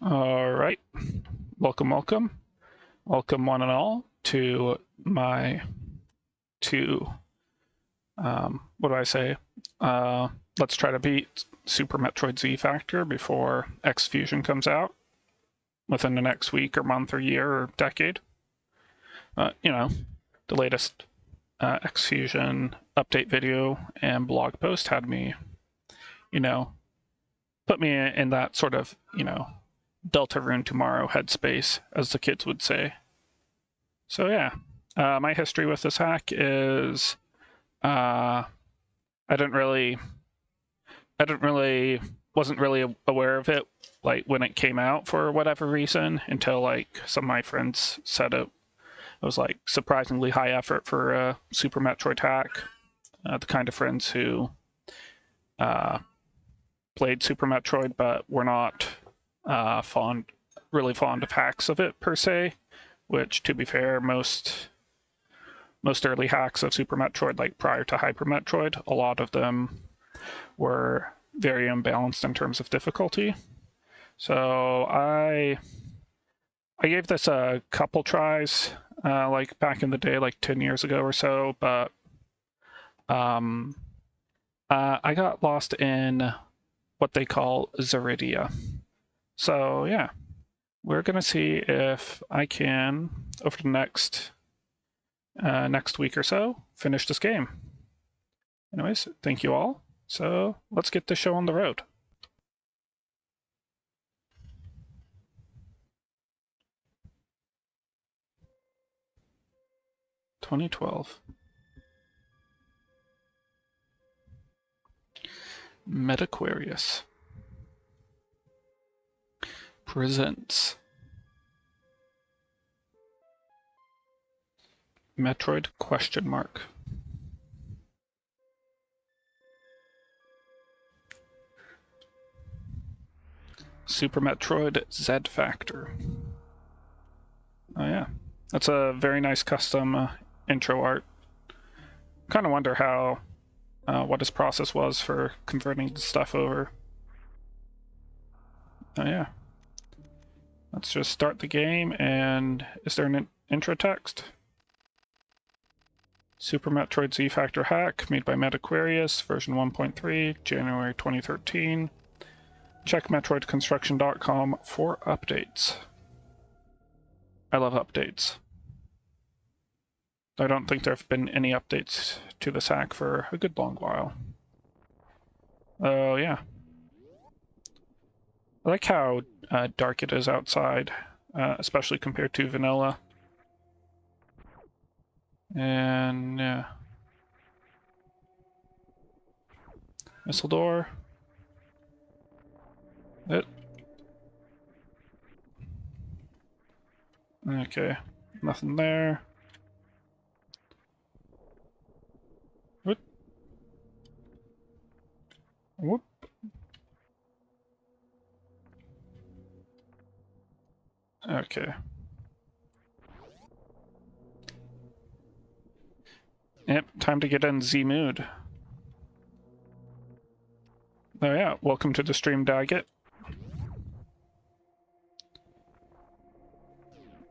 All right. Welcome, welcome. Welcome, one and all, to my two, what do I say? Let's try to beat Super Metroid Z Factor before X Fusion comes out within the next week or month or year or decade. The latest X Fusion update video and blog post had me, put me in that sort of, Deltarune tomorrow headspace, as the kids would say. So yeah, my history with this hack is I wasn't really aware of it like when it came out for whatever reason until like some of my friends said it was like surprisingly high effort for a Super Metroid hack. The kind of friends who played Super Metroid but were not really fond of hacks of it per se, which, to be fair, most early hacks of Super Metroid, like prior to Hyper Metroid, a lot of them were very unbalanced in terms of difficulty. So I gave this a couple tries, like back in the day, like 10 years ago or so, but I got lost in what they call Zaridia. So yeah, we're gonna see if I can, over the next week or so, finish this game. Anyways, thank you all. So let's get the show on the road. (2012) Metaquarius presents Metroid ? Super Metroid Z Factor. Oh yeah, that's a very nice custom intro art. Kind of wonder how what his process was for converting the stuff over. Oh yeah. Let's just start the game, and is there an intro text? Super Metroid Z Factor hack made by Metaquarius, version 1.3, January 2013. Check MetroidConstruction.com for updates. I love updates. I don't think there have been any updates to this hack for a good long while. Oh yeah. I like how dark it is outside, especially compared to vanilla. And yeah. Missile door. It. Okay. Nothing there. What? Whoop. Okay. Yep, time to get in Z mood. Oh yeah, welcome to the stream, Daggett.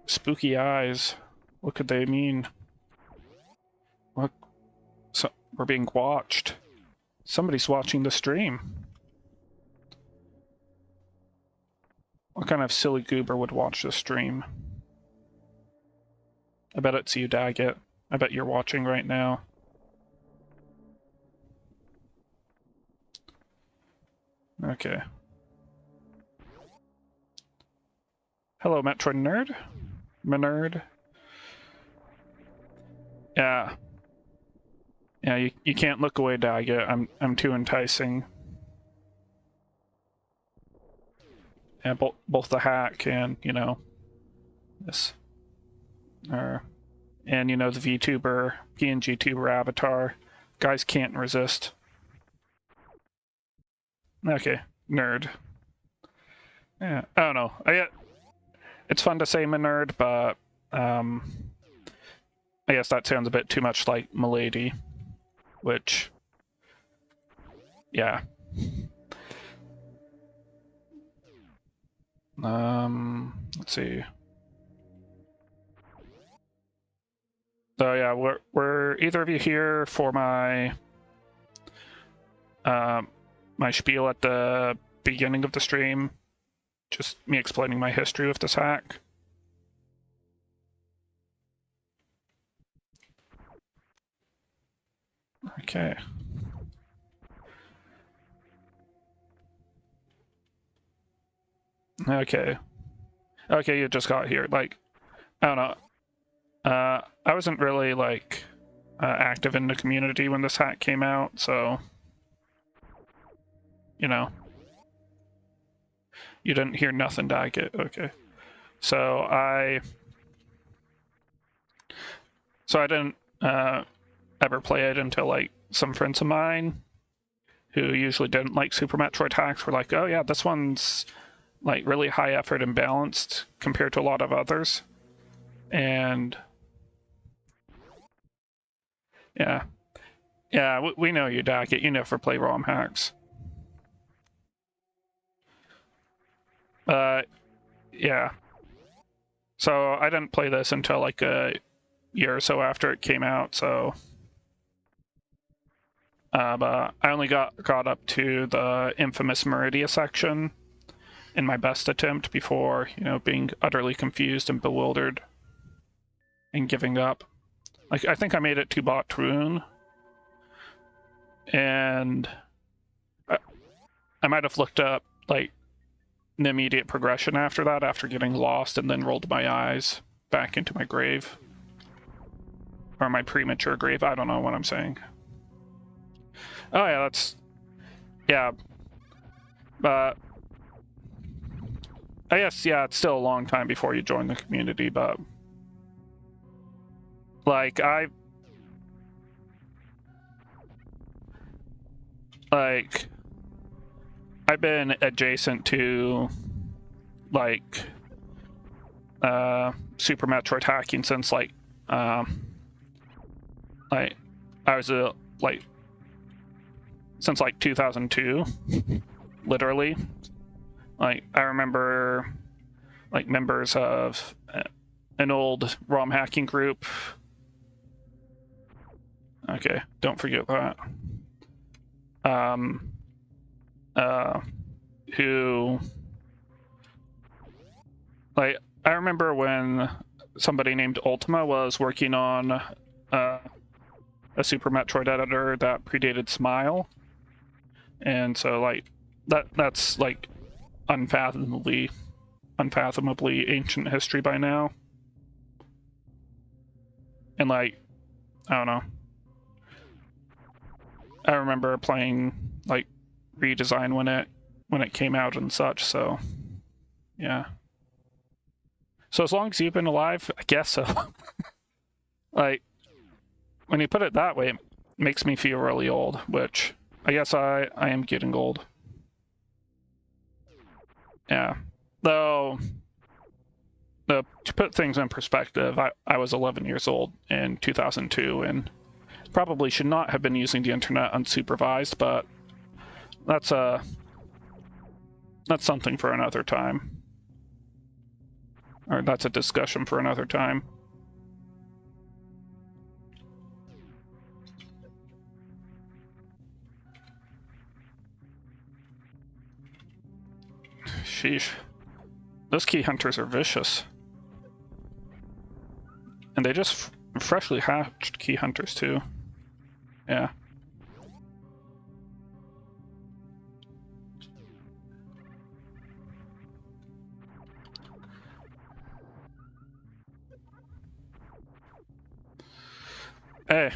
Spooky eyes. What could they mean? What? So, we're being watched. Somebody's watching the stream. What kind of silly goober would watch the stream? I bet it's you, Daggett. I bet you're watching right now. Okay. Hello, Metroid nerd. Nerd. Yeah. Yeah, you can't look away, Daggett. I'm too enticing. Yeah, both the hack and, this. And, the VTuber, PNG tuber avatar. Guys can't resist. Okay, nerd. Yeah, I don't know. It's fun to say I'm a nerd, but I guess that sounds a bit too much like Milady, which, yeah. Let's see. So yeah, were either of you here for my my spiel at the beginning of the stream? Just me explaining my history with this hack. Okay. Okay. Okay, you just got here. Like, I don't know. I wasn't really like active in the community when this hack came out, so you know, you didn't hear nothing, did I get? Okay. So I didn't ever play it until like some friends of mine who usually didn't like Super Metroid hacks were like, oh yeah, this one's like really high effort and balanced compared to a lot of others. And yeah. Yeah, we know you, Daggett. You never play ROM hacks. Yeah. So I didn't play this until like a year or so after it came out, so but I only got up to the infamous Zaridia section in my best attempt before, you know, being utterly confused and bewildered and giving up. Like, I think I made it to Bot Troon, and I might have looked up, like, the immediate progression after that, after getting lost, and then rolled my eyes back into my grave. Or my premature grave, I don't know what I'm saying. Oh yeah, that's... Yeah. But... I guess, yeah, it's still a long time before you join the community, but... Like, I've been adjacent to, like, Super Metroid hacking since, like, I was, like, since, like, 2002, literally. Like, I remember, like, members of an old ROM hacking group. Okay, don't forget that. Who, like, I remember when somebody named Ultima was working on a Super Metroid editor that predated Smile, and so like that's like unfathomably ancient history by now. And like, I don't know. I remember playing like Redesign when it came out and such, so yeah. So as long as you've been alive, I guess so. Like, when you put it that way, it makes me feel really old, which I guess I am getting old. Yeah. Though, to put things in perspective, I was 11 years old in 2002 and probably should not have been using the internet unsupervised, but that's something for another time. Or that's a discussion for another time. Sheesh. Those key hunters are vicious. And they just freshly hatched key hunters too. Yeah. Hey.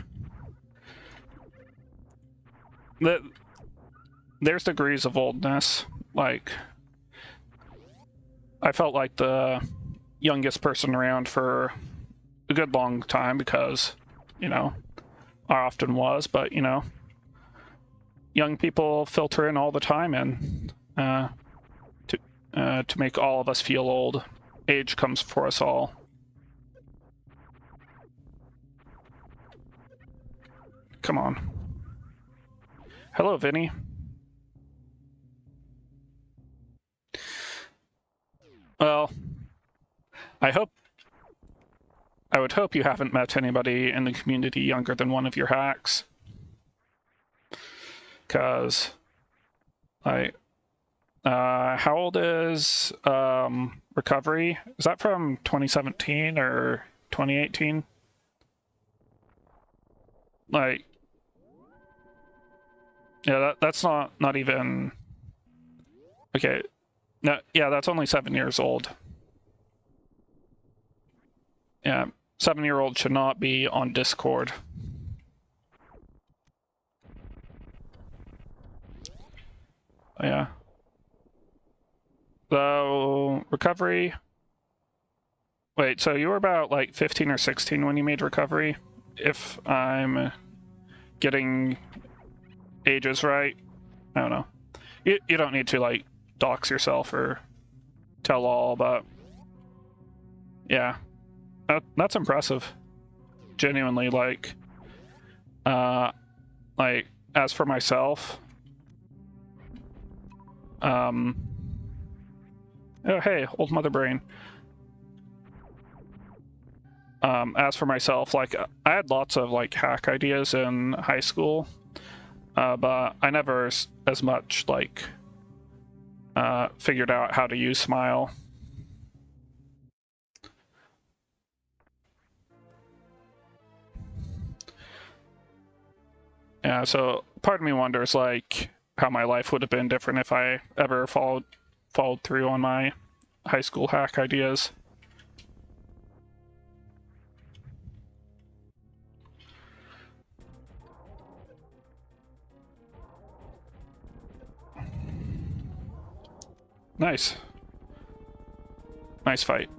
There's degrees of oldness. Like, I felt like the youngest person around for a good long time because, you know, I often was, but, you know, young people filter in all the time, and to make all of us feel old, age comes for us all. Come on. Hello, Vinny. Well, I hope I would hope you haven't met anybody in the community younger than one of your hacks, because like, how old is Recovery? Is that from 2017 or 2018? Like, yeah, that's not even okay. No, yeah, that's only 7 years old. Yeah, 7-year-old should not be on Discord. Yeah. So, Recovery. Wait, so you were about like 15 or 16 when you made Recovery? If I'm getting ages right? I don't know. You don't need to like dox yourself or tell all, but yeah. That's impressive. Genuinely, uh, like, as for myself, oh hey, old mother brain. As for myself, like, I had lots of like hack ideas in high school, but I never as much like figured out how to use Smile. Yeah, so part of me wonders like how my life would have been different if I ever followed through on my high school hack ideas. Nice. Nice fight.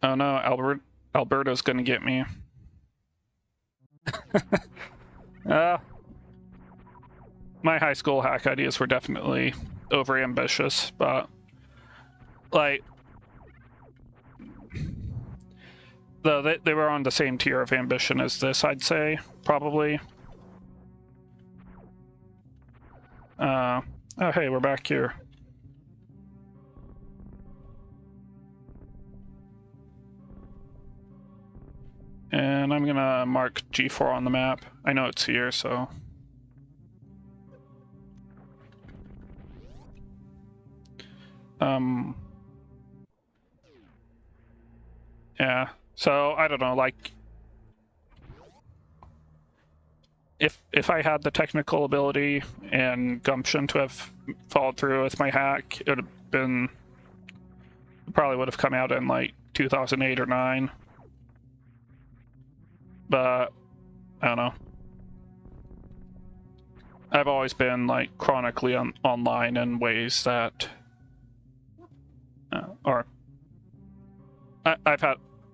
Oh no, Alberto's gonna get me. uh, my high school hack ideas were definitely over ambitious, but like, though they were on the same tier of ambition as this, I'd say, probably. Oh hey, we're back here. And I'm gonna mark G4 on the map. I know it's here, so... Yeah, so I don't know, like... If I had the technical ability and gumption to have followed through with my hack, it would have been... It probably would have come out in, like, 2008 or 9. But, I don't know. I've always been, like, chronically online in ways that... or... I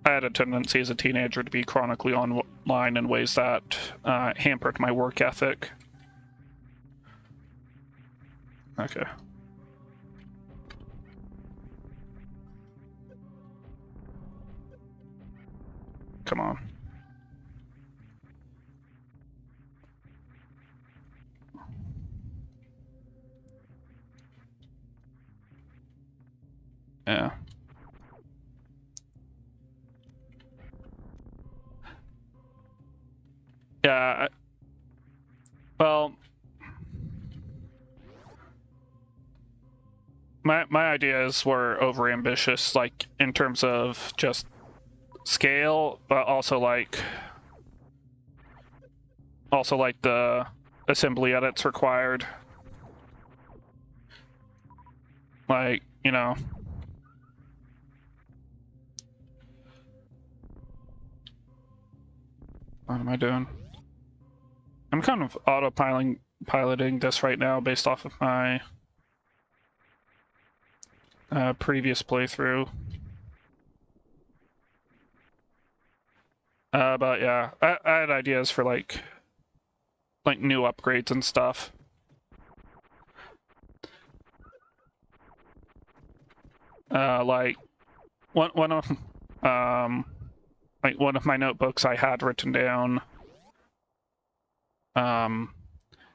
had a tendency as a teenager to be chronically online in ways that hampered my work ethic. Okay. Come on. Yeah. Yeah. Well, my ideas were overambitious, like in terms of just scale, but also like the assembly edits required. Like, you know. What am I doing? I'm kind of piloting this right now based off of my previous playthrough. But yeah, I had ideas for like new upgrades and stuff. Like one of like one of my notebooks I had written down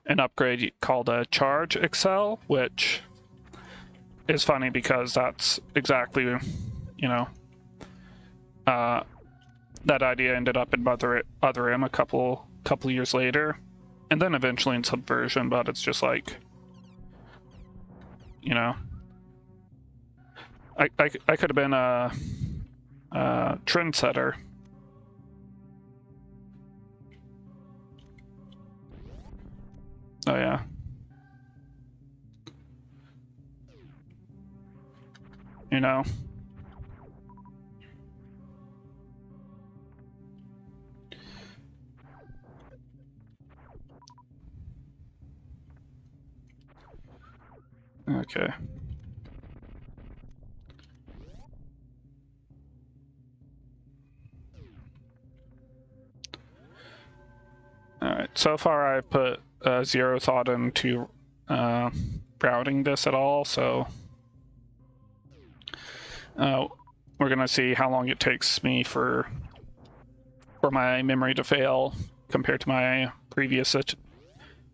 an upgrade called a Charge Excel, which is funny because that's exactly, you know, that idea ended up in Other M a couple years later, and then eventually in Subversion. But it's just like, you know, I could have been a trendsetter. Oh yeah. You know. Okay. Alright, so far I've put zero thought into routing this at all, so we're gonna see how long it takes me for my memory to fail compared to my previous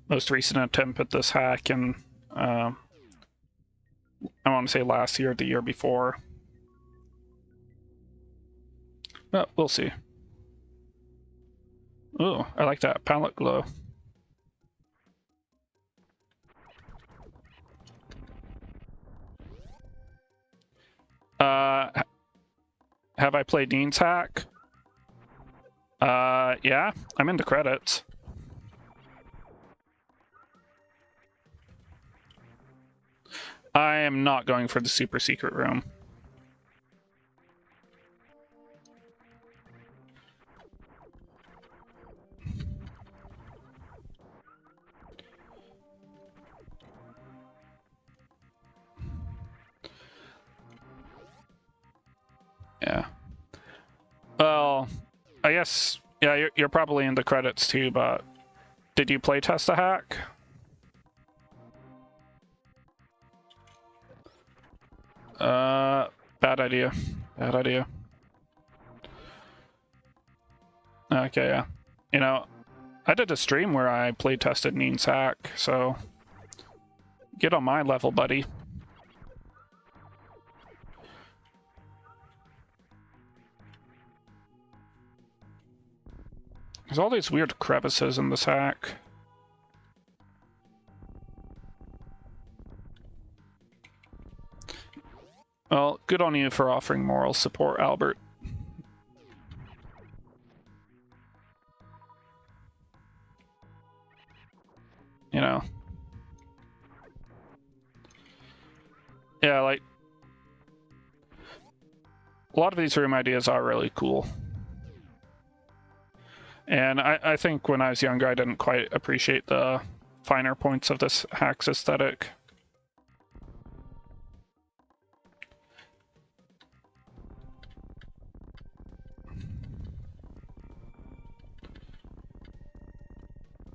most recent attempt at this hack in I want to say last year or the year before. But we'll see. Ooh, I like that palette glow. Have I played Dean's hack? Yeah, I'm in the credits. I am not going for the super secret room. Yeah. Well, I guess, yeah, you're probably in the credits too, but did you playtest the hack? Bad idea. Bad idea. Okay, yeah. You know, I did a stream where I playtested Neen's hack, so get on my level, buddy. There's all these weird crevices in this hack. Well, good on you for offering moral support, Albert. You know. Yeah, like, a lot of these room ideas are really cool. And I think when I was younger, I didn't quite appreciate the finer points of this hack's aesthetic.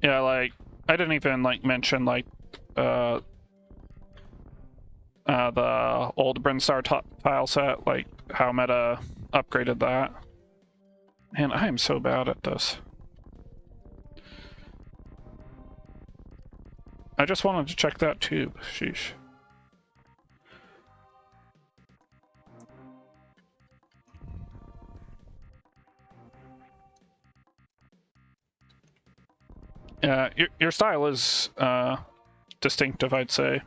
Yeah, like, I didn't even, like, mention, like, the old Brinstar tile set, like, how Meta upgraded that. Man, I am so bad at this. I just wanted to check that tube. Sheesh. Yeah, your style is distinctive, I'd say.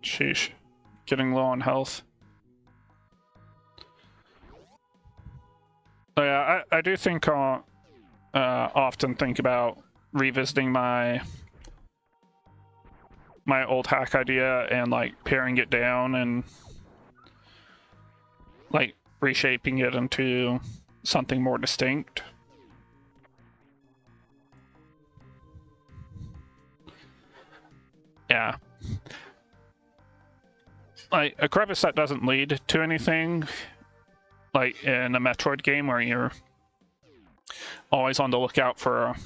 Sheesh. Getting low on health. So yeah, I do think I'll often think about revisiting my old hack idea and like paring it down and like reshaping it into something more distinct. Yeah. Like a crevice that doesn't lead to anything, like in a Metroid game where you're always on the lookout for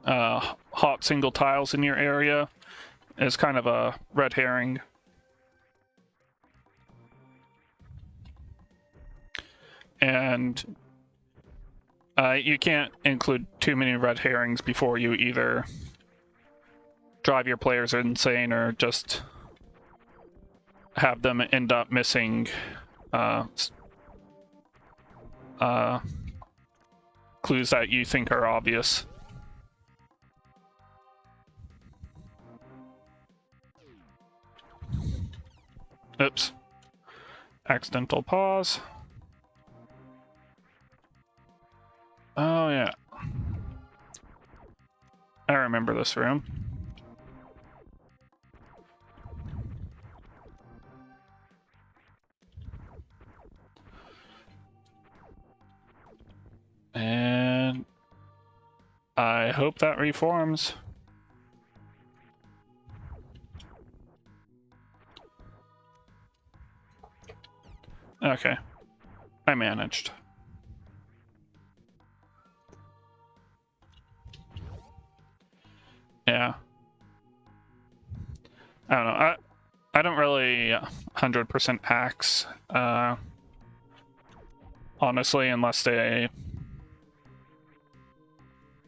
hot single tiles in your area is kind of a red herring. And you can't include too many red herrings before you either drive your players insane or just have them end up missing clues that you think are obvious. Oops. Accidental pause. Oh, yeah. I remember this room. And I hope that reforms. Okay. I managed. Yeah. I don't know. I don't really 100% hacks, honestly, unless they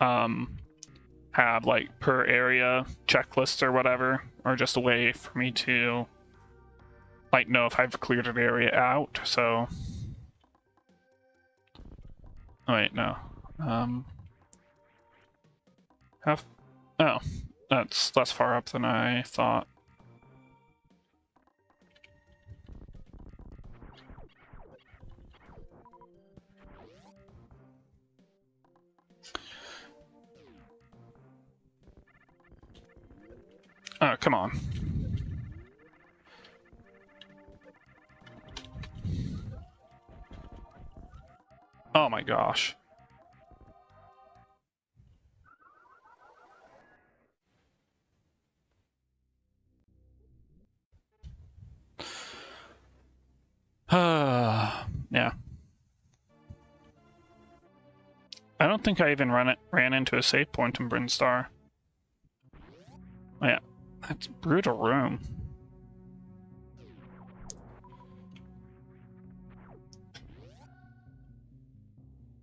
have like per area checklists or whatever, or just a way for me to like know if I've cleared an area out. So, oh wait, no. Have oh, that's less far up than I thought. Oh, come on. Oh my gosh. Yeah. I don't think I even ran into a save point in Brinstar. Oh, yeah. That's a brutal room.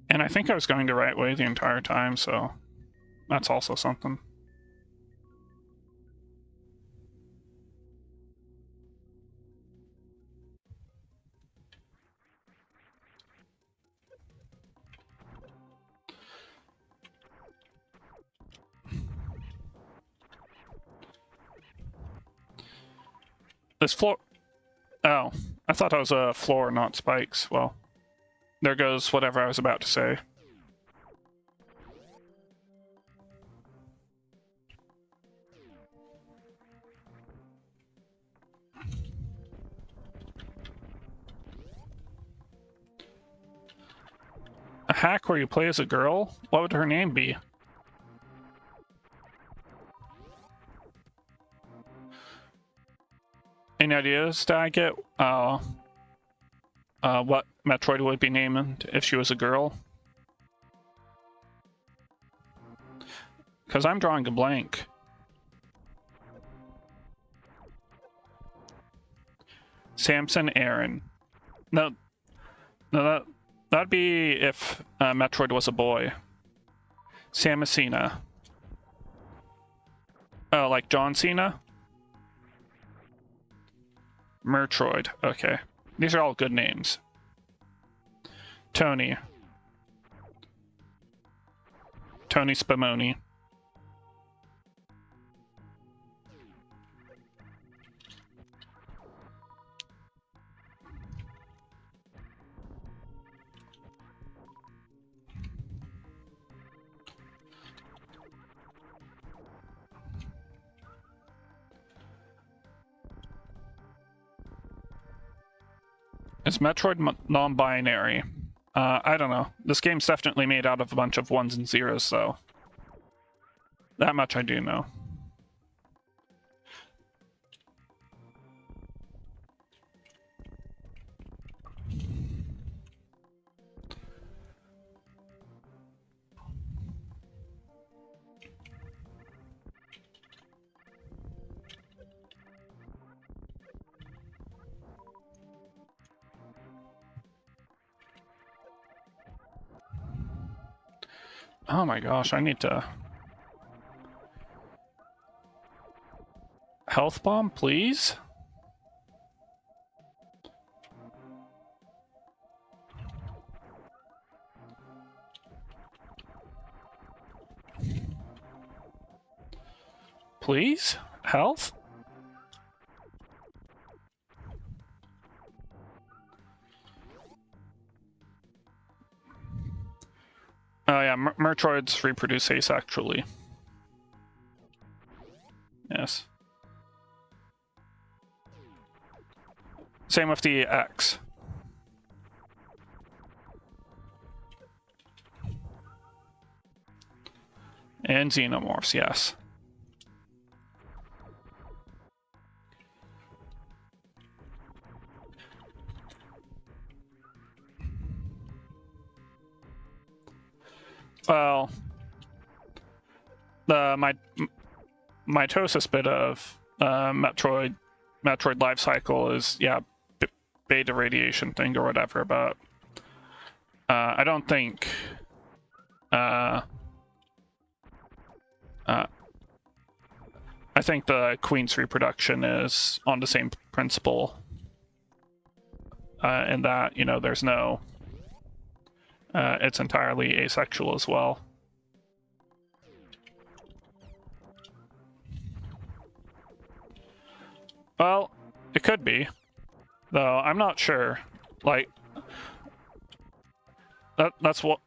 And I think I was going the right way the entire time, so that's also something. This floor... Oh, I thought that was a floor, not spikes. Well, there goes whatever I was about to say. A hack where you play as a girl? What would her name be? Any ideas did I get? What Metroid would be named if she was a girl? Because I'm drawing a blank. Samson Aaron. No, that'd be if Metroid was a boy. Samusina. Oh, like John Cena? Metroid. Okay. These are all good names. Tony. Tony Spumoni. Is Metroid non-binary? I don't know. This game's definitely made out of a bunch of ones and zeros, though. That much I do know. Oh my gosh, I need to... Health bomb, please? Please? Health? Oh yeah, Metroids reproduce asexually. Yes. Same with the X. And xenomorphs, yes. Well, the mitosis bit of Metroid life cycle is, yeah, beta radiation thing or whatever, but I don't think I think the queen's reproduction is on the same principle in that, you know, there's no it's entirely asexual as well. Well, it could be, though I'm not sure. Like, that's what...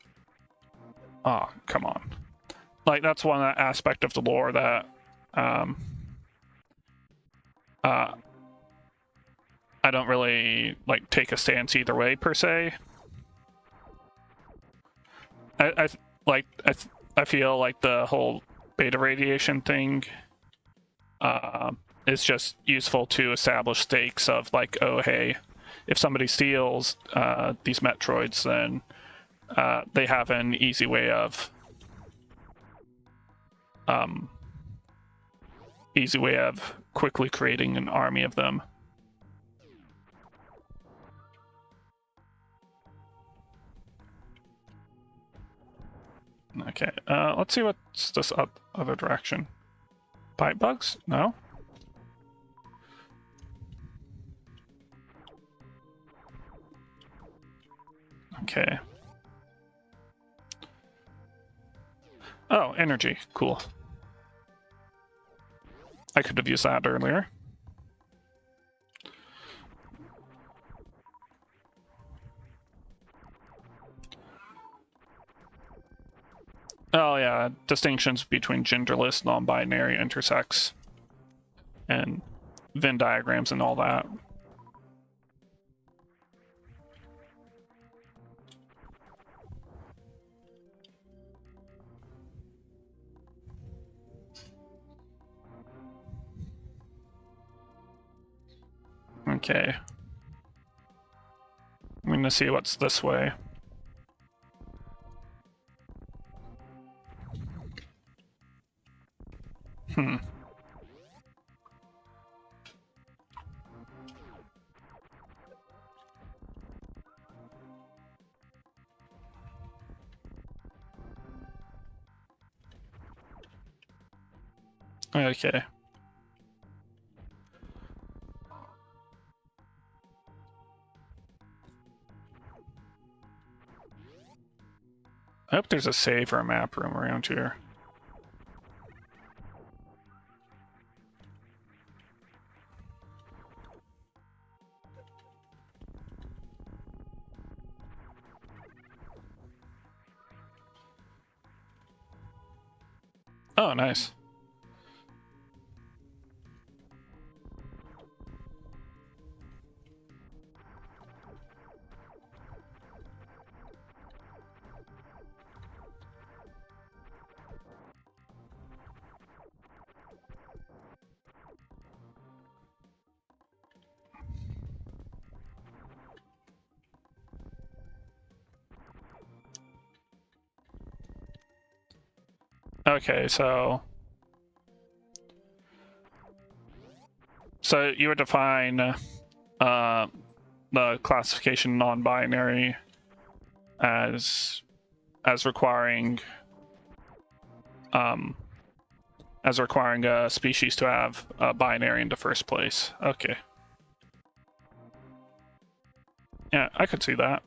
Oh, come on. Like, that's one aspect of the lore that I don't really, like, take a stance either way, per se. I feel like the whole beta radiation thing is just useful to establish stakes of, like, oh, hey, if somebody steals these Metroids, then they have an easy way of quickly creating an army of them. Okay, let's see what's this other direction. Bite bugs? No? Okay. Oh, energy. Cool. I could have used that earlier. Oh yeah, distinctions between genderless, non-binary, intersex, and Venn diagrams and all that. Okay. I'm gonna see what's this way. Okay. I hope there's a save or a map room around here. Oh, nice. Okay, so you would define the classification non-binary as requiring as requiring a species to have a binary in the first place. Okay. Yeah, I could see that.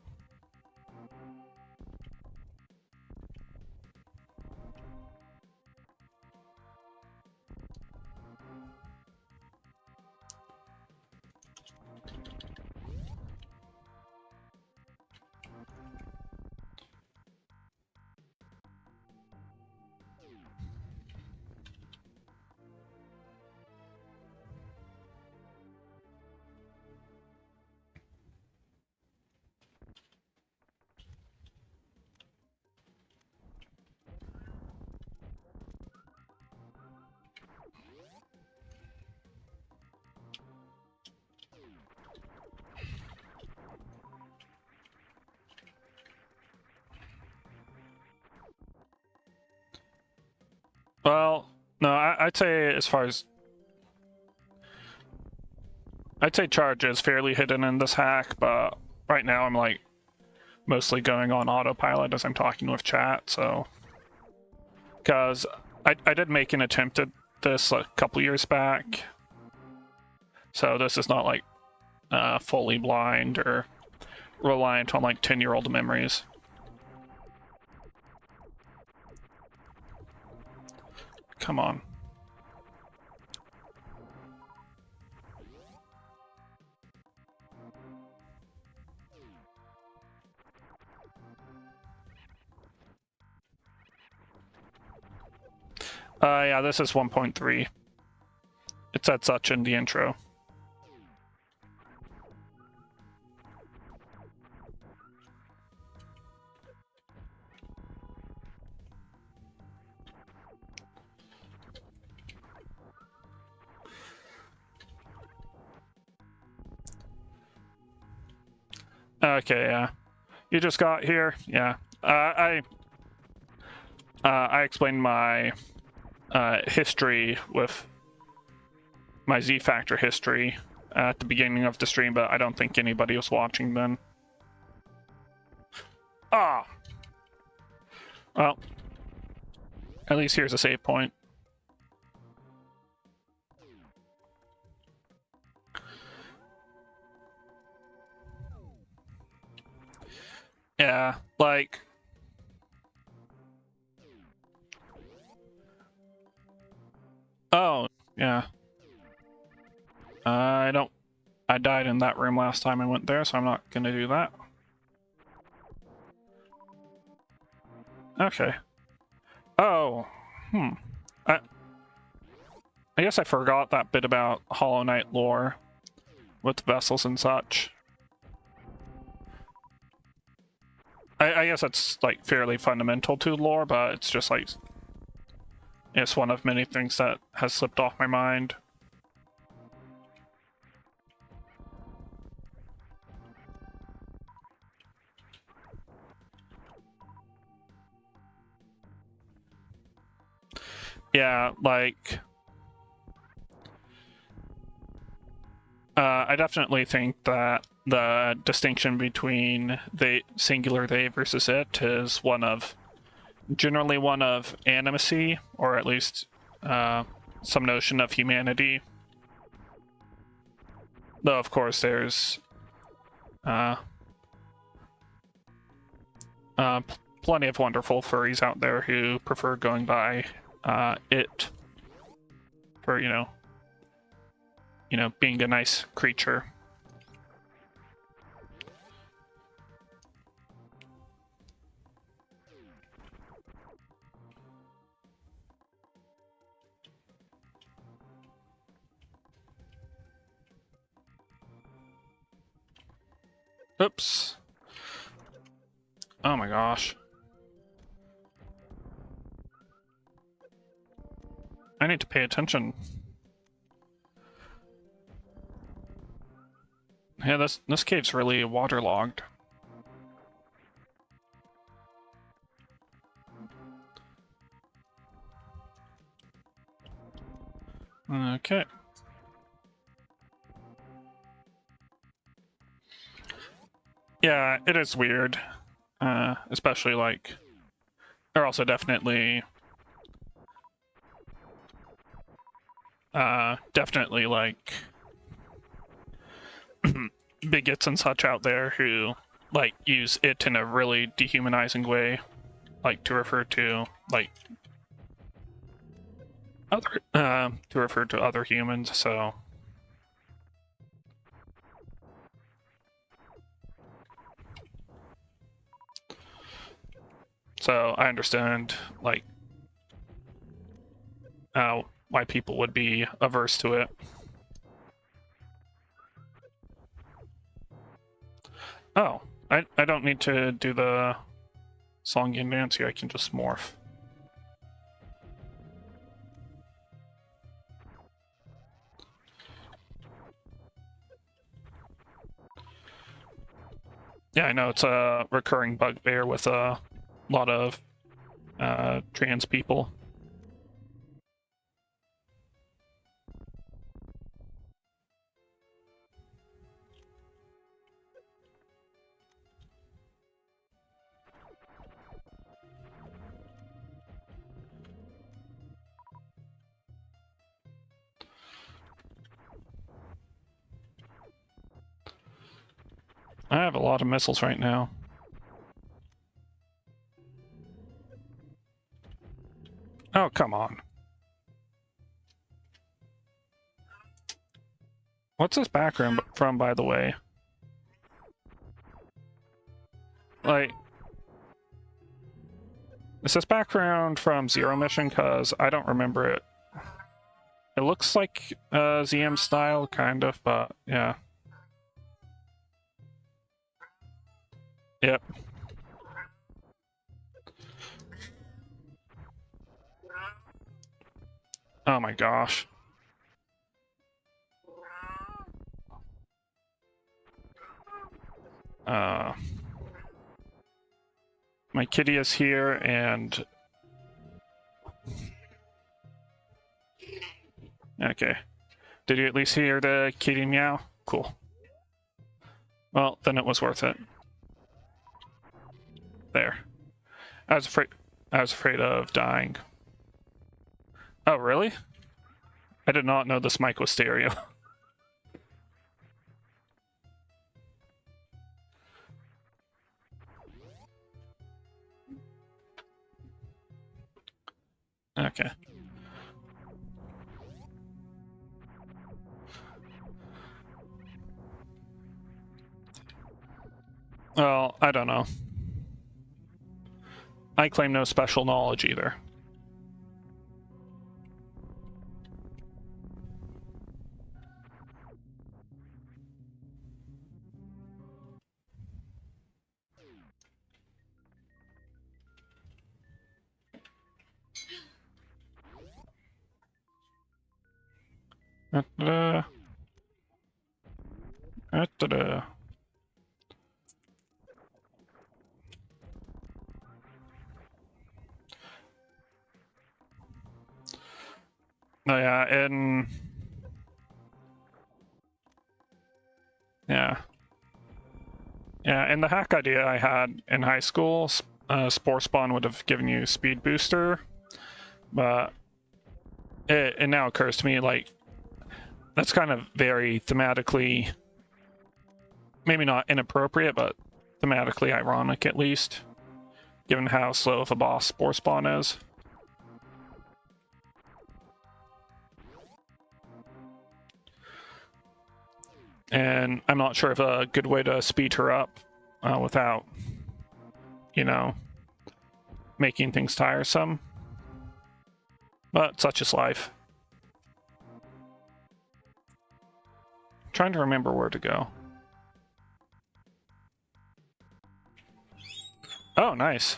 Well, no, I'd say as far as... I'd say charge is fairly hidden in this hack, but right now I'm like mostly going on autopilot as I'm talking with chat, so... Because I did make an attempt at this a couple years back, so this is not like fully blind or reliant on like 10-year-old memories. Come on. Yeah, this is 1.3. It said such in the intro. Okay, yeah. You just got here? Yeah. I explained my history with my Z-Factor history at the beginning of the stream, but I don't think anybody was watching then. Ah! Well, at least here's a save point. Yeah, like... Oh, yeah. I died in that room last time I went there, so I'm not gonna do that. Okay. Oh, I guess I forgot that bit about Hollow Knight lore with vessels and such. I guess it's like fairly fundamental to lore, but it's just like it's one of many things that has slipped off my mind. Yeah, like I definitely think that the distinction between the singular they versus it is generally one of animacy, or at least some notion of humanity. Though, of course, there's plenty of wonderful furries out there who prefer going by it for, being a nice creature. Oops. Oh my gosh. I need to pay attention. Yeah, this cave's really waterlogged. Okay. Yeah, it is weird. Especially like... They're also definitely Definitely like bigots and such out there who like use it in a really dehumanizing way, like to refer to like other humans. So I understand like why people would be averse to it. Oh, I don't need to do the song and dance here. I can just morph. Yeah, I know it's a recurring bugbear with a lot of trans people. I have a lot of missiles right now. Oh, come on. What's this background from, by the way? Like, is this background from Zero Mission? Because I don't remember it. It looks like ZM style, kind of, but yeah. Yep. Oh my gosh. My kitty is here, and okay. Did you at least hear the kitty meow? Cool. Well, then it was worth it. There. I was afraid of dying. Oh, really? I did not know this mic was stereo. Okay. Well, I don't know. I claim no special knowledge either. Da-da-da. Da-da-da. Oh yeah, and yeah. Yeah, and the hack idea I had in high school, Spore Spawn would have given you Speed Booster, but it now occurs to me, like, that's kind of very thematically, maybe not inappropriate, but thematically ironic at least, given how slow of a boss Spore Spawn is. And I'm not sure of a good way to speed her up without, you know, making things tiresome. But such is life. Trying to remember where to go. Oh, nice.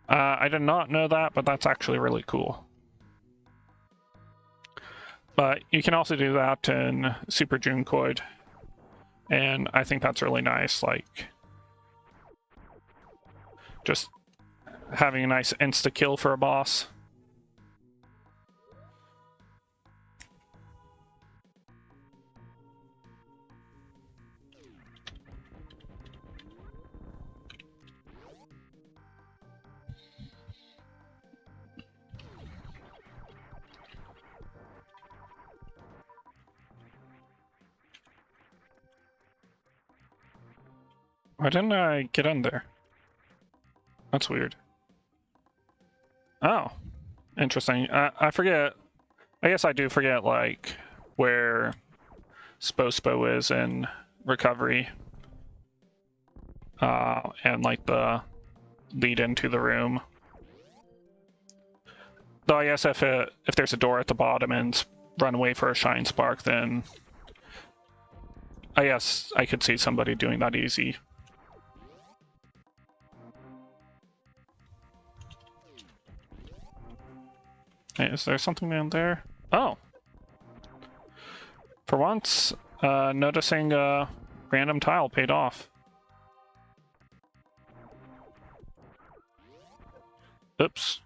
I did not know that, but that's actually really cool. But you can also do that in Super Junkoid, and I think that's really nice, like, just having a nice insta-kill for a boss. Why didn't I get in there? That's weird. Oh, interesting. I forget. I guess I do forget, like, where Spospo is in recovery. And, like, the lead into the room. Though I guess if there's a door at the bottom and run away for a Shine Spark, then I guess I could see somebody doing that easy. Hey, is there something down there? Oh! For once, noticing a random tile paid off. Oops.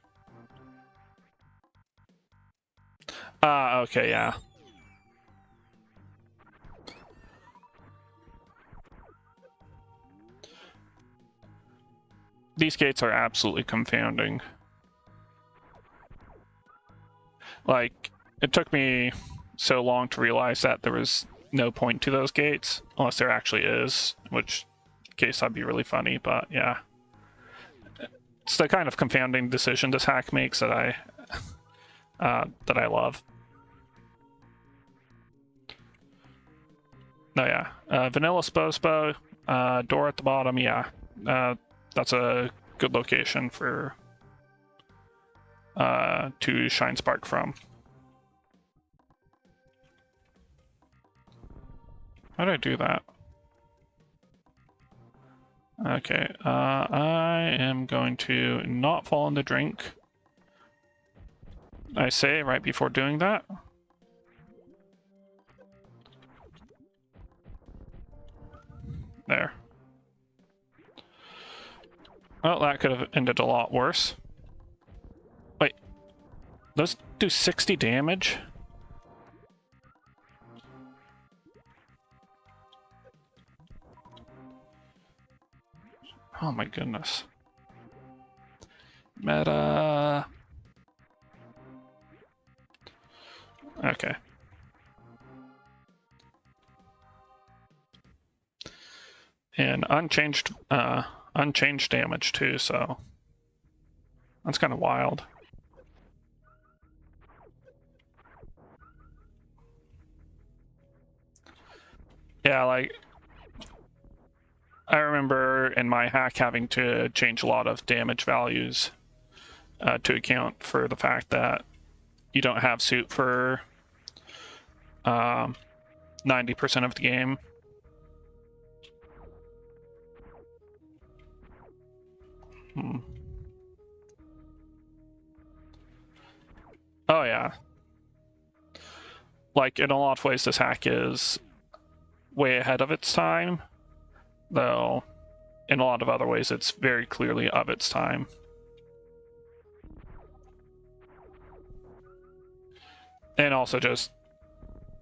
Okay, yeah. These gates are absolutely confounding. Like, it took me so long to realize that there was no point to those gates, unless there actually is, in which case that'd be really funny, but yeah. It's the kind of confounding decision this hack makes that I love. No, yeah. Vanilla Spospo, door at the bottom, yeah. That's a good location for to Shine Spark from. How did I do that? Okay, I am going to not fall in the drink. I say right before doing that. There. Well, that could have ended a lot worse. Wait, those do 60 damage? Oh my goodness. Meta. Okay. And unchanged damage too, so that's kind of wild. Yeah, like, I remember in my hack having to change a lot of damage values to account for the fact that you don't have suit for 90% of the game. Oh yeah. Like, in a lot of ways, this hack is way ahead of its time, though in a lot of other ways, it's very clearly of its time. And also just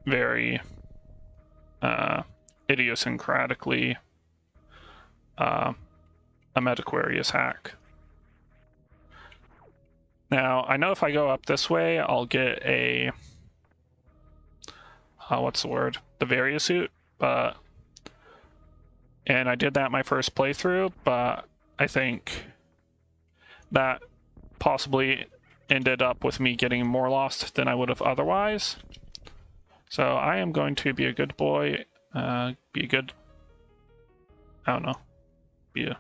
very idiosyncratically a Metaquarius hack. Now, I know if I go up this way, I'll get a... what's the word? The Varia suit, but... And I did that my first playthrough, but I think that possibly ended up with me getting more lost than I would have otherwise. So I am going to be a good boy, be a good... I don't know. Be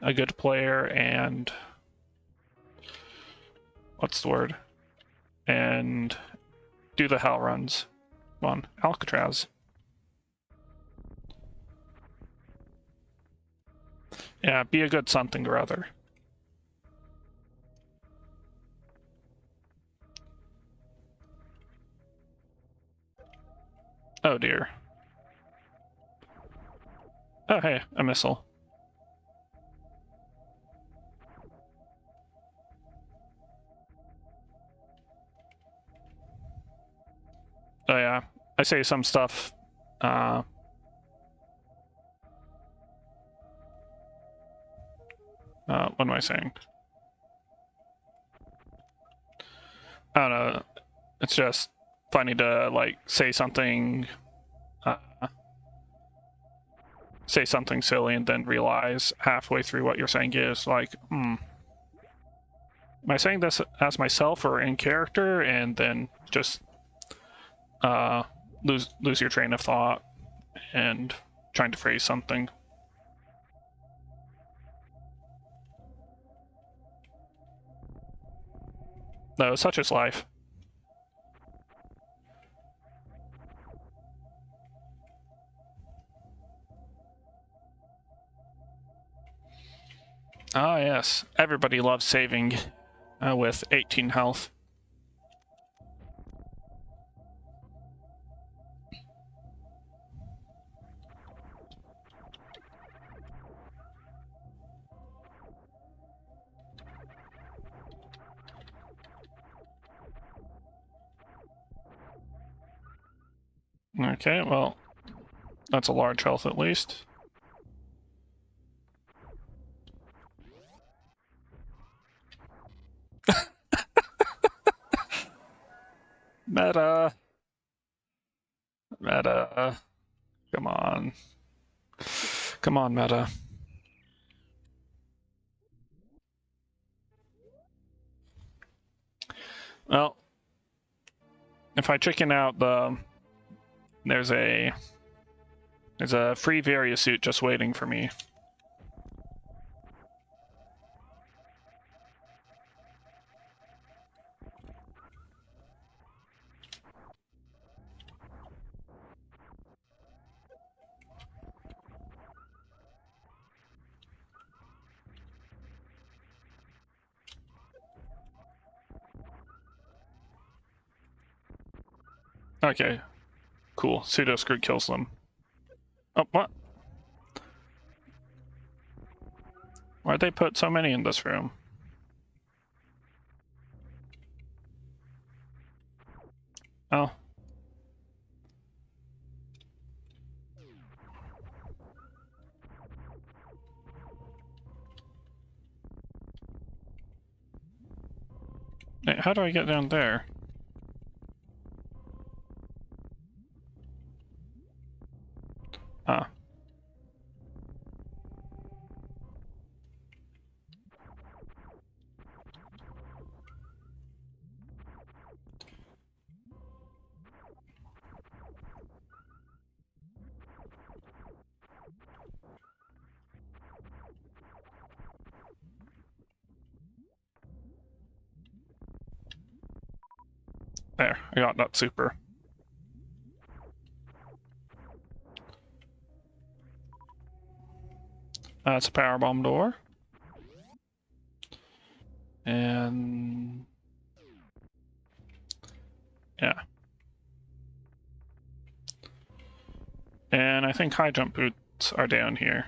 a good player and... What's the word? And do the hell runs. Come on, Alcatraz. Yeah, be a good something or other. Oh dear. Oh hey, a missile. Oh yeah, I say some stuff. What am I saying? I don't know. It's just funny to like say something say something silly and then realize halfway through what you're saying is like, am I saying this as myself or in character? And then just lose your train of thought and trying to phrase something. No, such is life. Ah, yes. Everybody loves saving with 18 health. Okay, well, that's a large health at least. Meta. Meta. Come on. Come on, Meta. Well, if I chicken out, there's a free Varia suit just waiting for me. Okay, cool. Pseudo Screw kills them. Oh, what? Why'd they put so many in this room? Oh. Wait, how do I get down there? Ah. There, I got that super. That's a powerbomb door. And... yeah. And I think high jump boots are down here.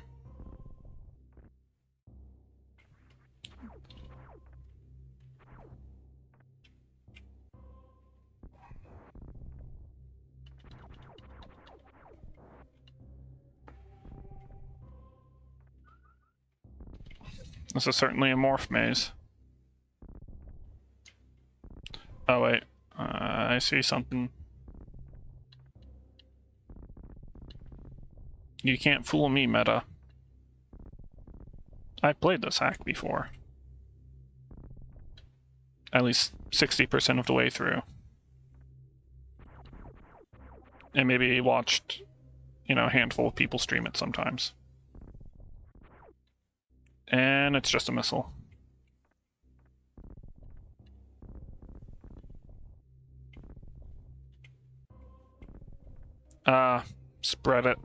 This is certainly a morph maze. Oh wait, I see something. You can't fool me, Meta. I've played this hack before. At least 60% of the way through. And maybe watched, you know, a handful of people stream it sometimes. And it's just a missile. Spread it.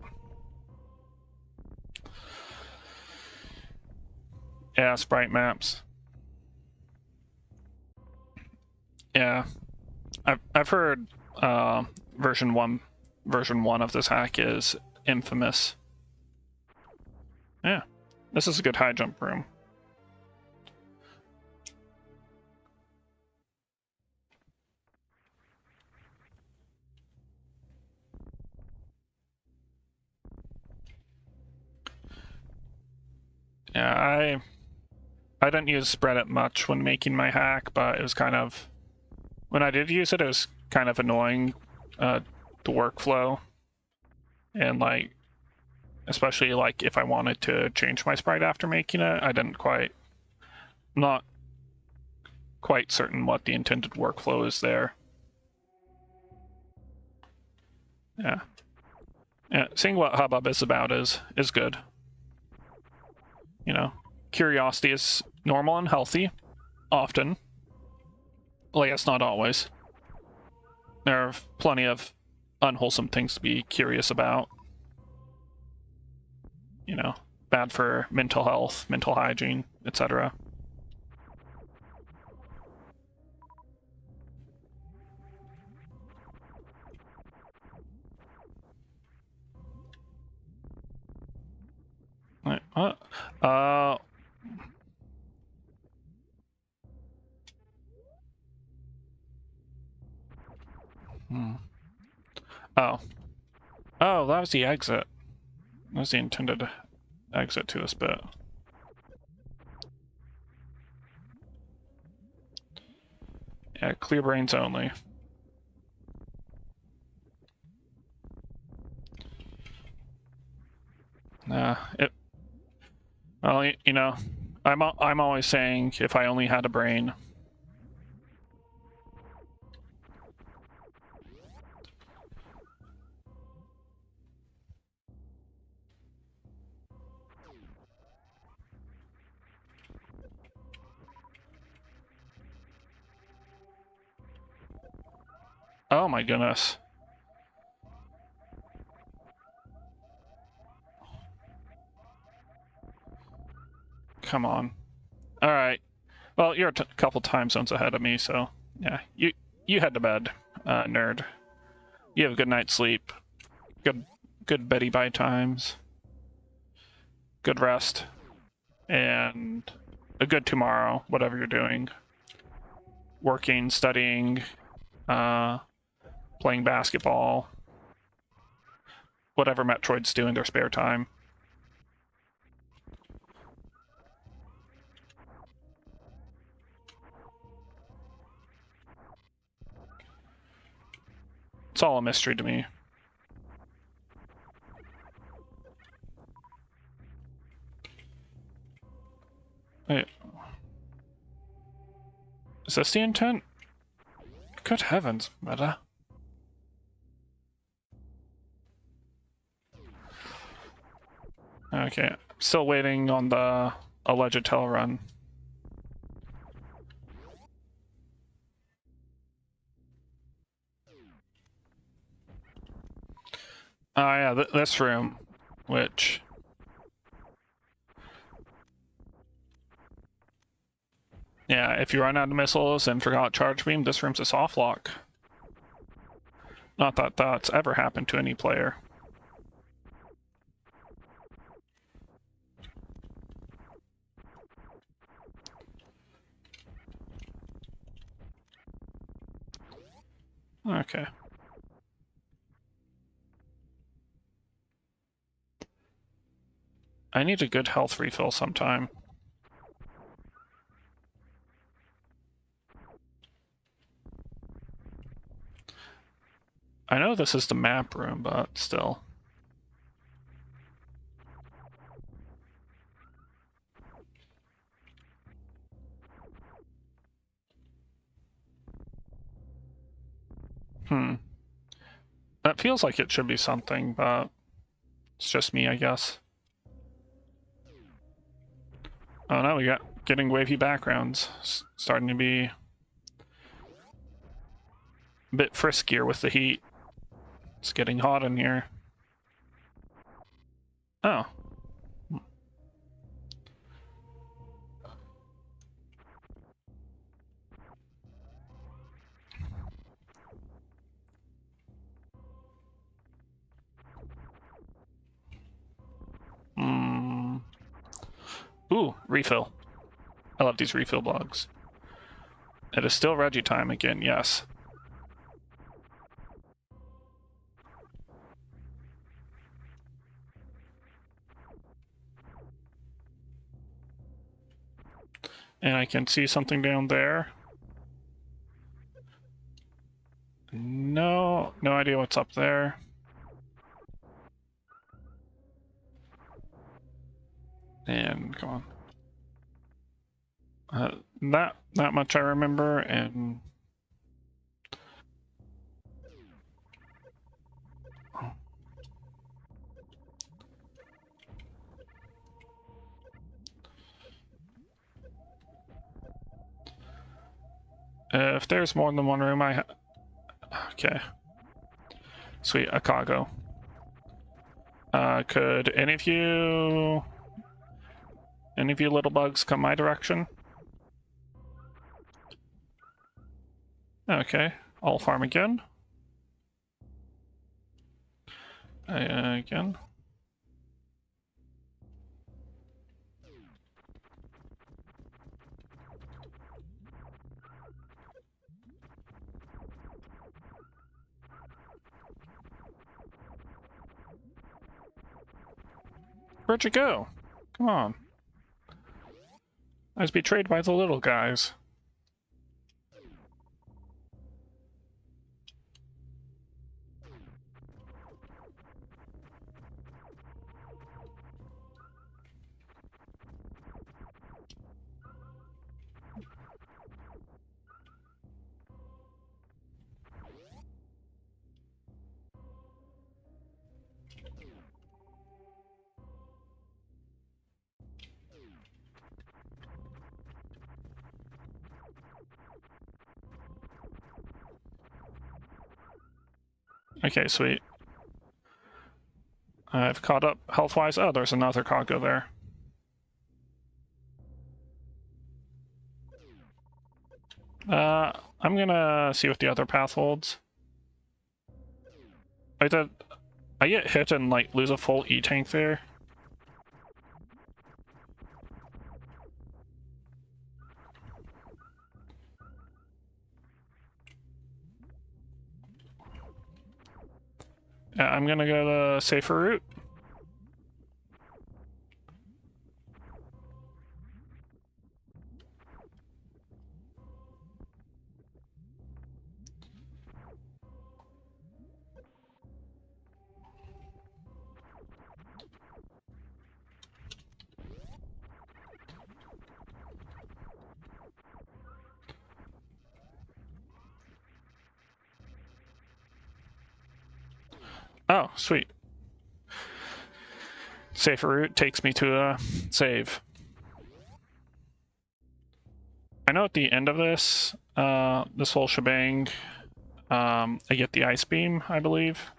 Yeah, sprite maps. Yeah. I've heard version one of this hack is infamous. Yeah. This is a good high jump room. Yeah, I didn't use spread it much when making my hack, but it was kind of, when I did use it, it was kind of annoying, the workflow. And like, especially like if I wanted to change my sprite after making it, I didn't quite, not quite certain what the intended workflow is there. Yeah. Yeah, seeing what Hubbub is about is good. You know, curiosity is normal and healthy, often. Like, it's not always. There are plenty of unwholesome things to be curious about. You know, bad for mental health, mental hygiene, etc. What? Hmm. Oh. Oh, that was the exit. That was the intended exit to this bit. Yeah, clear brains only. Well, you know, I'm always saying if I only had a brain. Oh my goodness. Come on. All right. Well, you're a couple time zones ahead of me, so yeah. You head to bed, nerd. You have a good night's sleep. Good Betty bye times. Good rest, and a good tomorrow. Whatever you're doing, working, studying, playing basketball, whatever Metroids do in their spare time. It's all a mystery to me. Wait. Is this the intent? Good heavens, Meta. Okay, still waiting on the alleged tail run. Oh yeah, this room, which... Yeah, if you run out of missiles and forgot charge beam, this room's a soft lock. Not that that's ever happened to any player. Okay. I need a good health refill sometime. I know this is the map room, but still. That feels like it should be something, but it's just me, I guess. Oh no, we got getting wavy backgrounds. Starting to be a bit friskier with the heat. It's getting hot in here. Oh. Ooh, refill. I love these refill blogs. It is still Reggie time again, yes. And I can see something down there. No idea what's up there. And come on. That much I remember, and if there's more than one room, okay. Sweet, a cargo. Could any of you little bugs come my direction? Okay, I'll farm again. Again. Where'd you go? Come on. I was betrayed by the little guys. Okay, sweet. I've caught up health-wise. Oh, there's another cargo there. I'm gonna see what the other path holds. I get hit and, like, lose a full E-tank there. Yeah, I'm gonna go the safer route. Oh, sweet. Safer route takes me to a save. I know at the end of this, this whole shebang, I get the ice beam, I believe.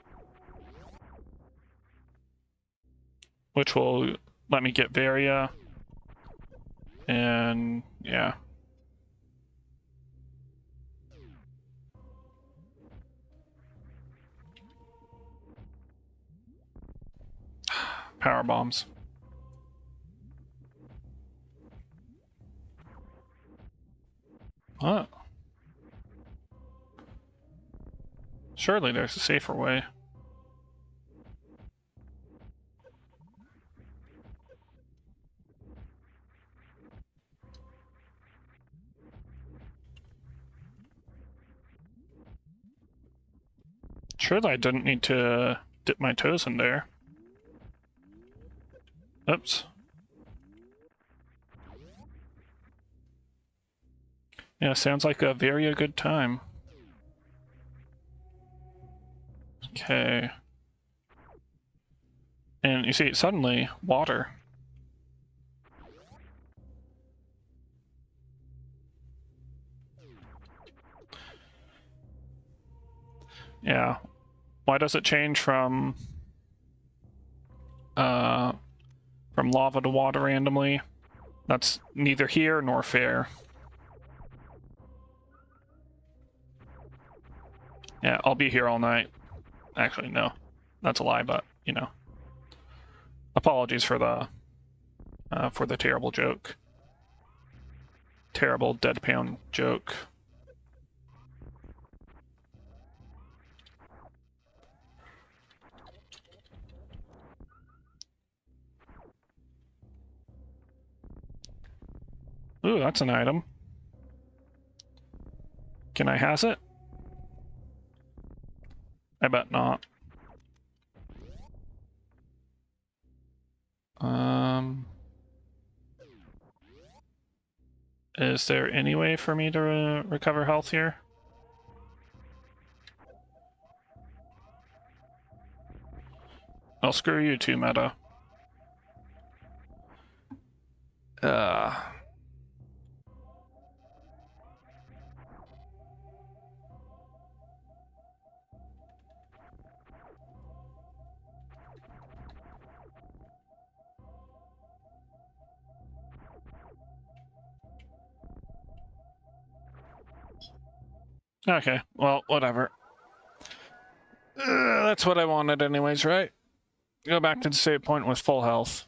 Which will let me get Varia. And yeah. Power bombs. What? Surely there's a safer way. Surely I didn't need to dip my toes in there. Oops. Yeah, sounds like a very good time. Okay. And you see, suddenly, water. Yeah. Why does it change from lava to water randomly? That's neither here nor fair. Yeah, I'll be here all night. Actually, no. That's a lie, but, you know. Apologies for the terrible joke. Terrible deadpan joke. Ooh, that's an item. Can I has it? I bet not. Is there any way for me to recover health here? I'll screw you too, Meta. Okay, well, whatever. That's what I wanted anyways, right? Go back to the save point with full health.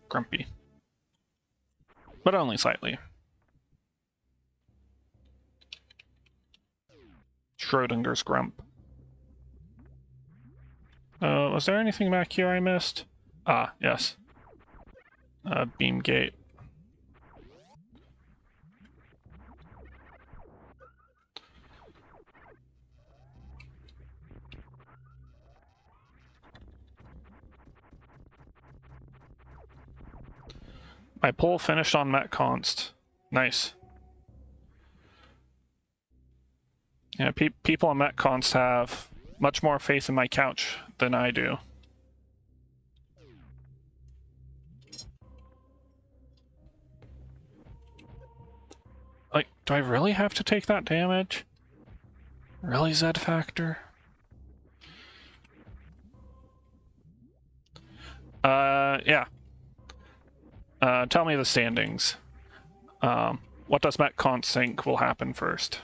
Grumpy. But only slightly. Schrodinger's grump. Was there anything back here I missed? Ah, yes. Beam gate. My pull finished on Met Const. Nice. Yeah, people on Met Const have much more faith in my couch than I do. Like, do I really have to take that damage? Really, Z Factor? Yeah. Tell me the standings. What does Met Const think will happen first?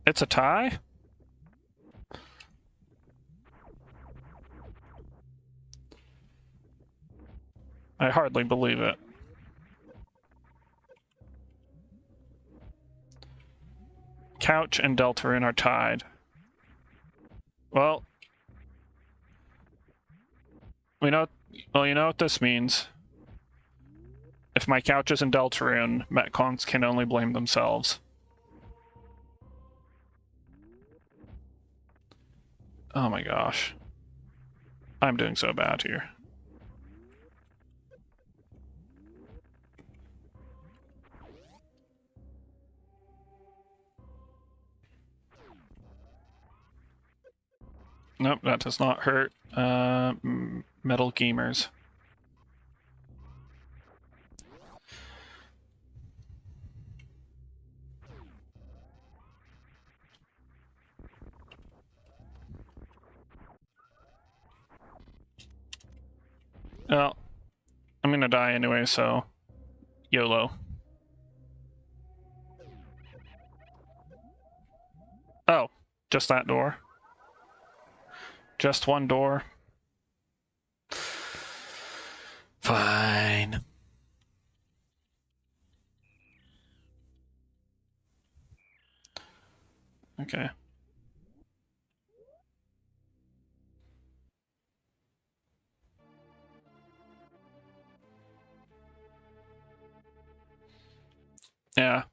It's a tie? I hardly believe it. Couch and Deltarune are tied. Well, you know what this means. If my couch is in Deltarune, Metcons can only blame themselves. Oh my gosh. I'm doing so bad here. Nope, that does not hurt. Metal Gamers. Well, I'm gonna die anyway, so YOLO. Oh, just that door? Just one door? Fine. Okay. Yeah.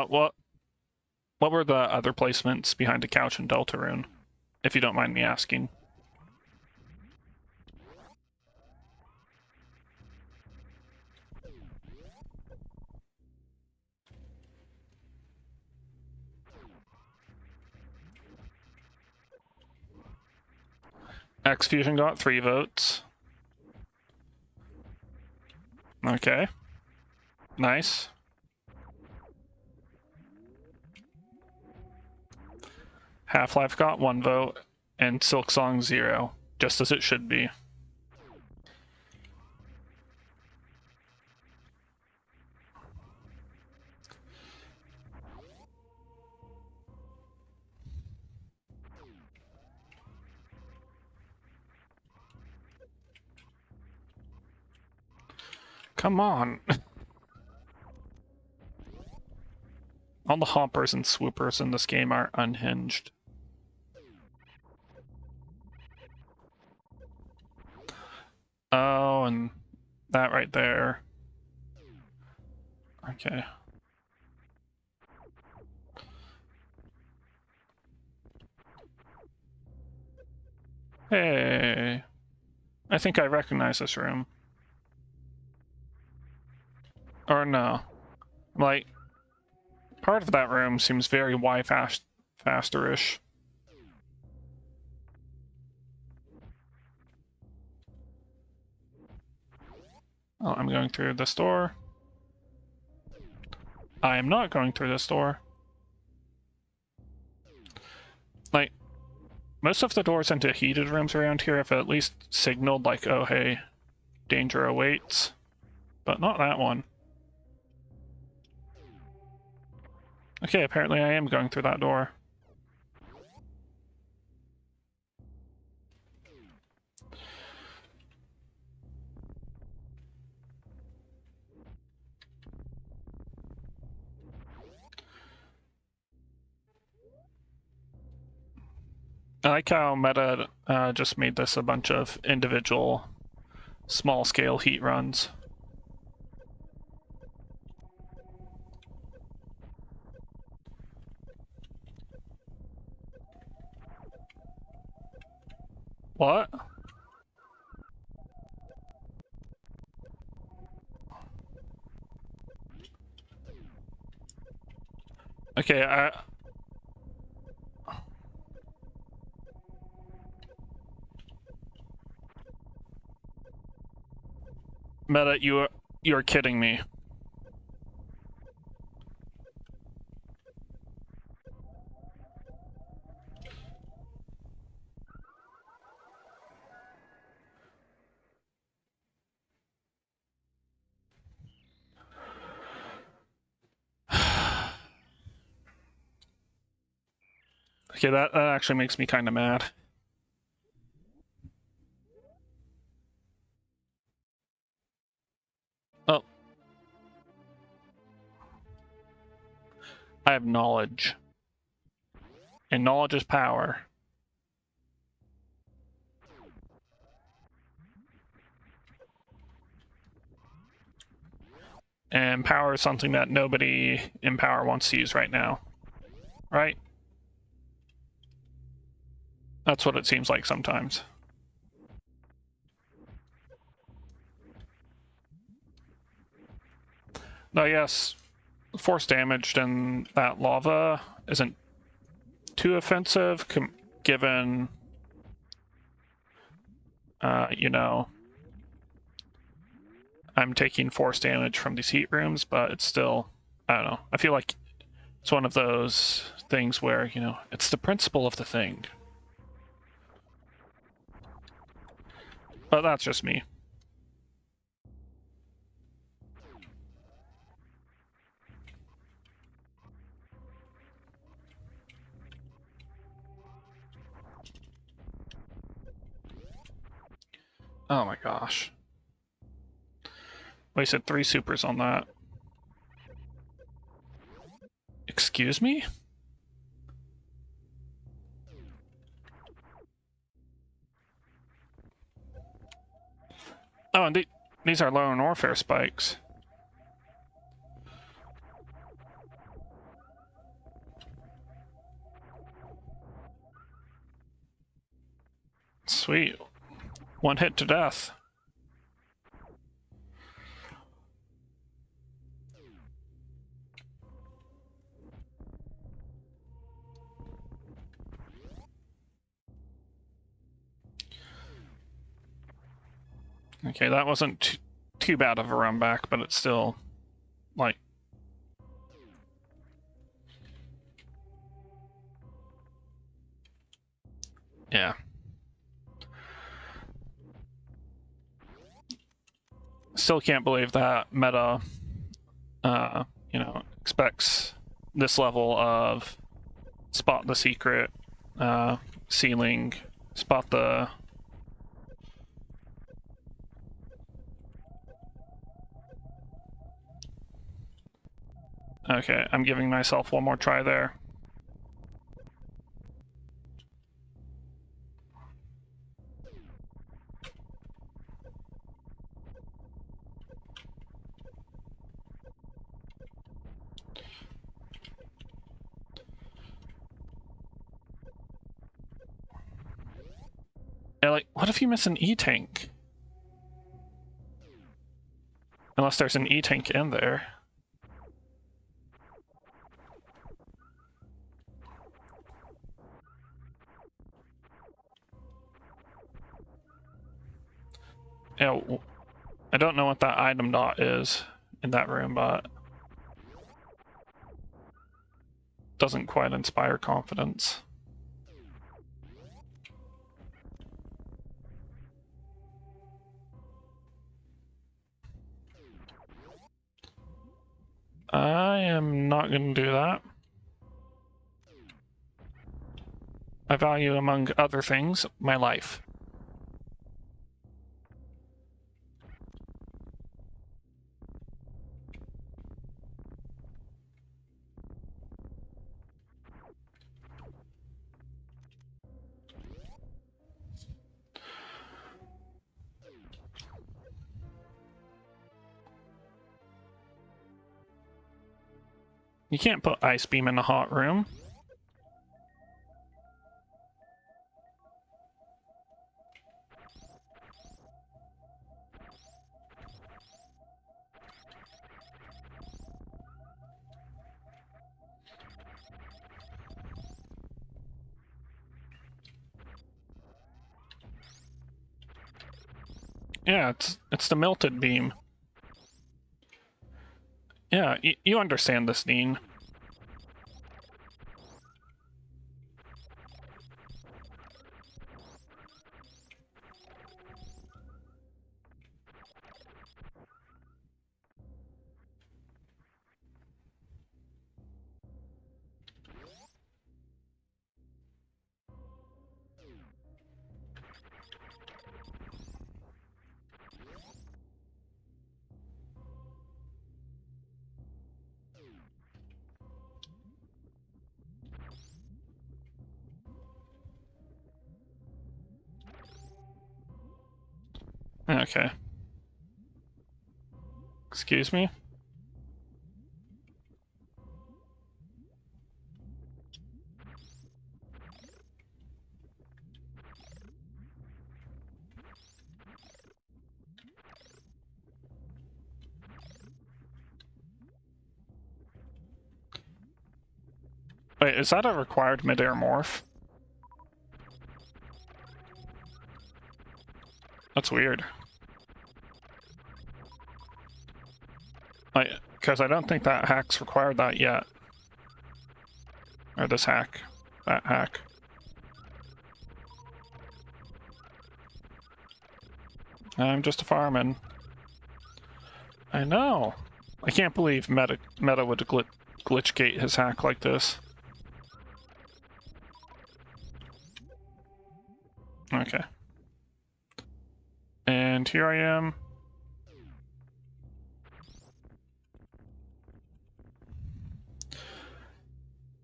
What were the other placements behind the couch in Deltarune, if you don't mind me asking? X-Fusion got 3 votes. Okay. Nice. Half-Life got 1 vote, and Silksong 0, just as it should be. Come on. All the hoppers and swoopers in this game are unhinged. Oh, and that right there. Okay. Hey. I think I recognize this room. Or no. Like, part of that room seems very faster-ish. Oh, I'm going through this door. I am not going through this door. Like, most of the doors into heated rooms around here have at least signaled, like, oh, hey, danger awaits. But not that one. Okay, apparently I am going through that door. I like how Meta just made this a bunch of individual small-scale heat runs. What? Okay, Meta, you're kidding me. Okay, that actually makes me kind of mad. Oh. I have knowledge. And knowledge is power. And power is something that nobody in power wants to use right now. Right? That's what it seems like sometimes. Now, yes, force damage in that lava isn't too offensive, given, you know, I'm taking force damage from these heat rooms, but it's still, I don't know. I feel like it's one of those things where, you know, it's the principle of the thing. But that's just me. Oh my gosh. Wasted 3 supers on that. Excuse me? Oh, and these are low in warfare spikes. Sweet. One hit to death. Okay, that wasn't too bad of a run back, but it's still, like... Yeah. Still can't believe that Meta, you know, expects this level of spot the secret, ceiling, spot the... Okay, I'm giving myself one more try there. Yeah, like, what if you miss an E-tank? Unless there's an E-tank in there. Yeah, I don't know what that item dot is in that room, but doesn't quite inspire confidence. I am not going to do that. I value, among other things, my life. You can't put Ice Beam in a hot room. Yeah, it's the melted beam. Yeah, you understand this, Dean. Okay. Excuse me? Wait, is that a required mid-air morph? That's weird. Like, because I don't think that hack's required that yet. Or this hack. That hack. I'm just a farmin'. I know. I can't believe Meta would glitchgate his hack like this. Okay. And here I am.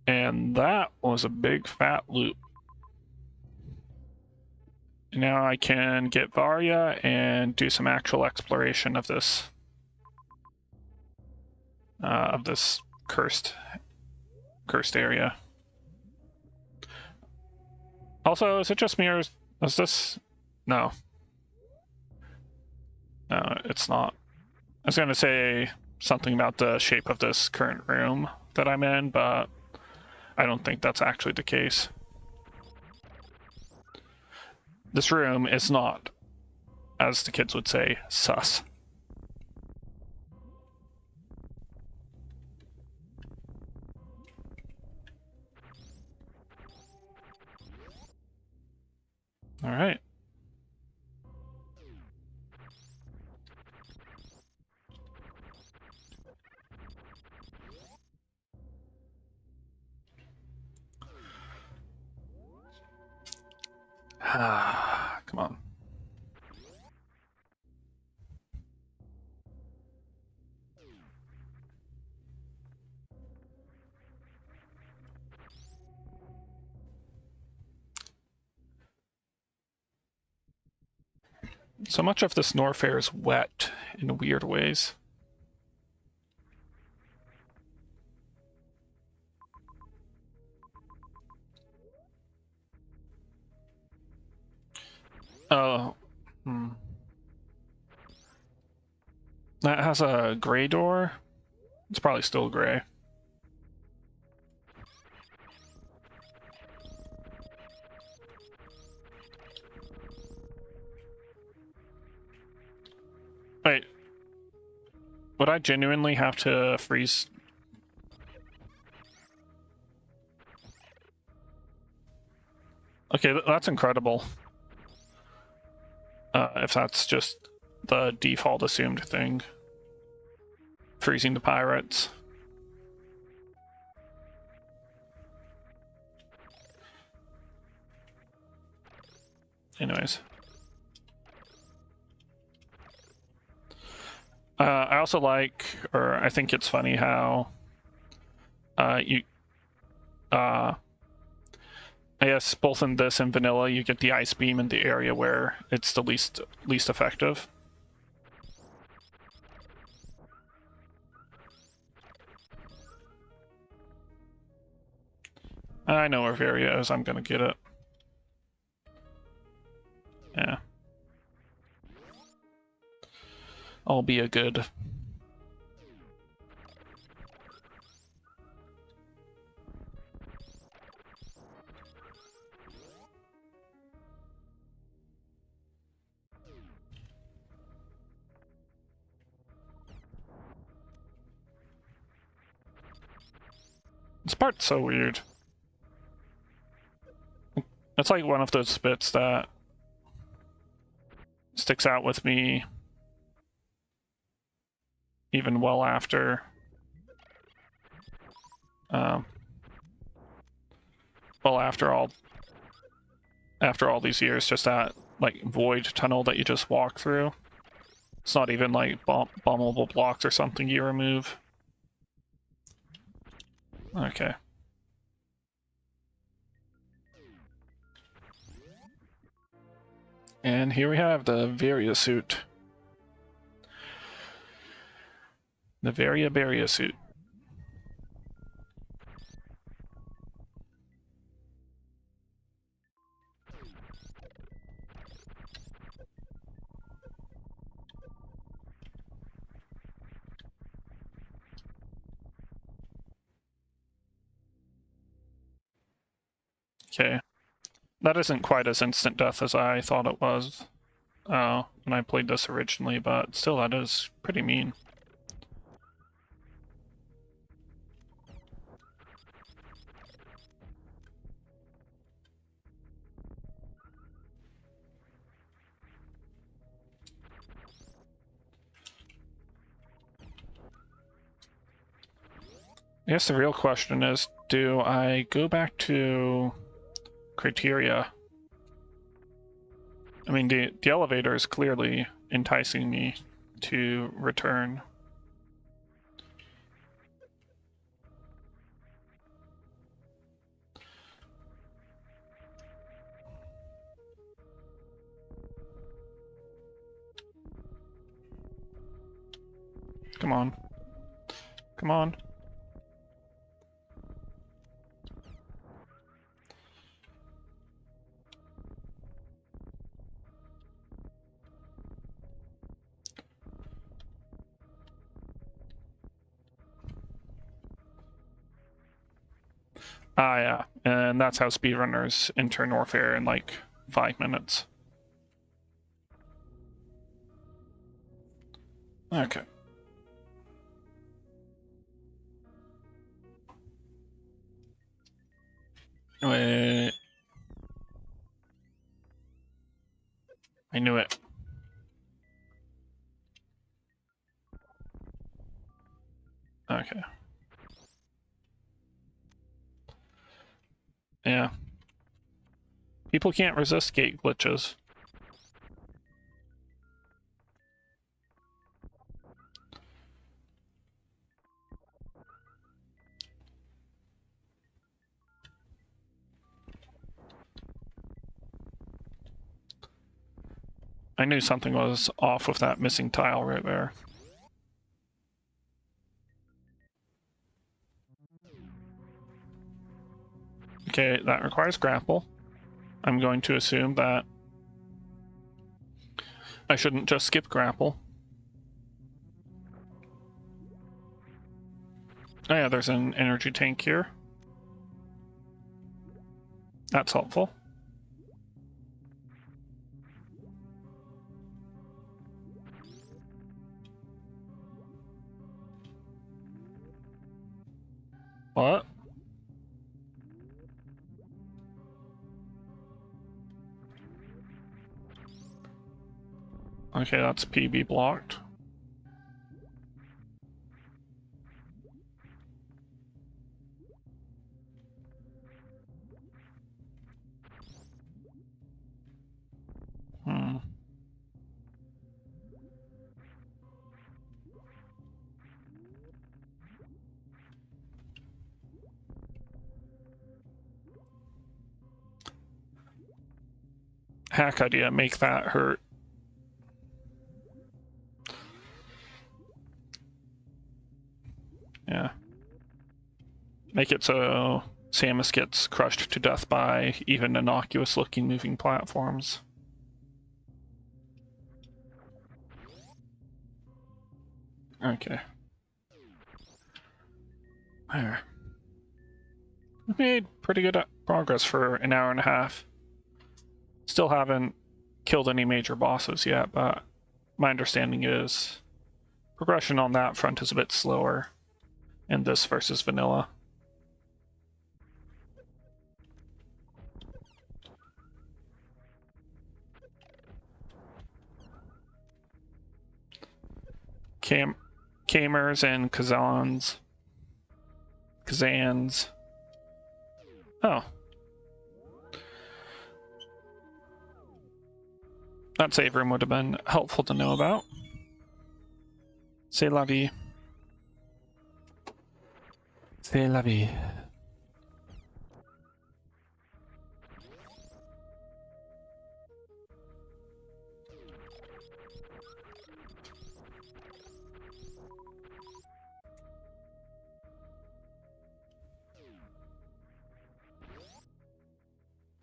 And that was a big fat loop. Now I can get Varia and do some actual exploration of this cursed area. Also, is it just me or is this? No. No, it's not. I was gonna say something about the shape of this current room that I'm in, but I don't think that's actually the case. This room is not, as the kids would say, sus. All right. Come on. So much of this Norfair is wet in weird ways. Oh, that has a gray door. It's probably still gray. Wait, would I genuinely have to freeze? Okay, that's incredible. If that's just the default assumed thing. Freezing the pirates. Anyways. I also like, or I think it's funny how I guess both in this and vanilla, you get the ice beam in the area where it's the least effective. I know where Varia is. I'm gonna get it. Yeah. I'll be a good. This part's so weird. It's like one of those bits that sticks out with me even well after after all these years, just that like void tunnel that you just walk through. It's not even like bombable blocks or something you remove. Okay. And here we have the Varia suit. The Varia suit. Okay. That isn't quite as instant death as I thought it was when I played this originally, but still, that is pretty mean. I guess the real question is, do I go back to criteria? I mean, the elevator is clearly enticing me to return. Come on. Come on. Ah, yeah. And that's how speedrunners enter Norfair in like 5 minutes. Okay. Wait. I knew it. Okay. Yeah. People can't resist gate glitches. I knew something was off with that missing tile right there. Okay, that requires grapple. I'm going to assume that I shouldn't just skip grapple. Oh yeah, there's an energy tank here. That's helpful. What? Okay, that's PB blocked. Hmm. Hack idea, make that hurt. Yeah. Make it so Samus gets crushed to death by even innocuous looking moving platforms. Okay. There. We made pretty good progress for an hour and a half. Still haven't killed any major bosses yet, but my understanding is progression on that front is a bit slower in this versus vanilla. Kamers and Kazans. Oh. That save room would have been helpful to know about. C'est la vie. C'est la vie.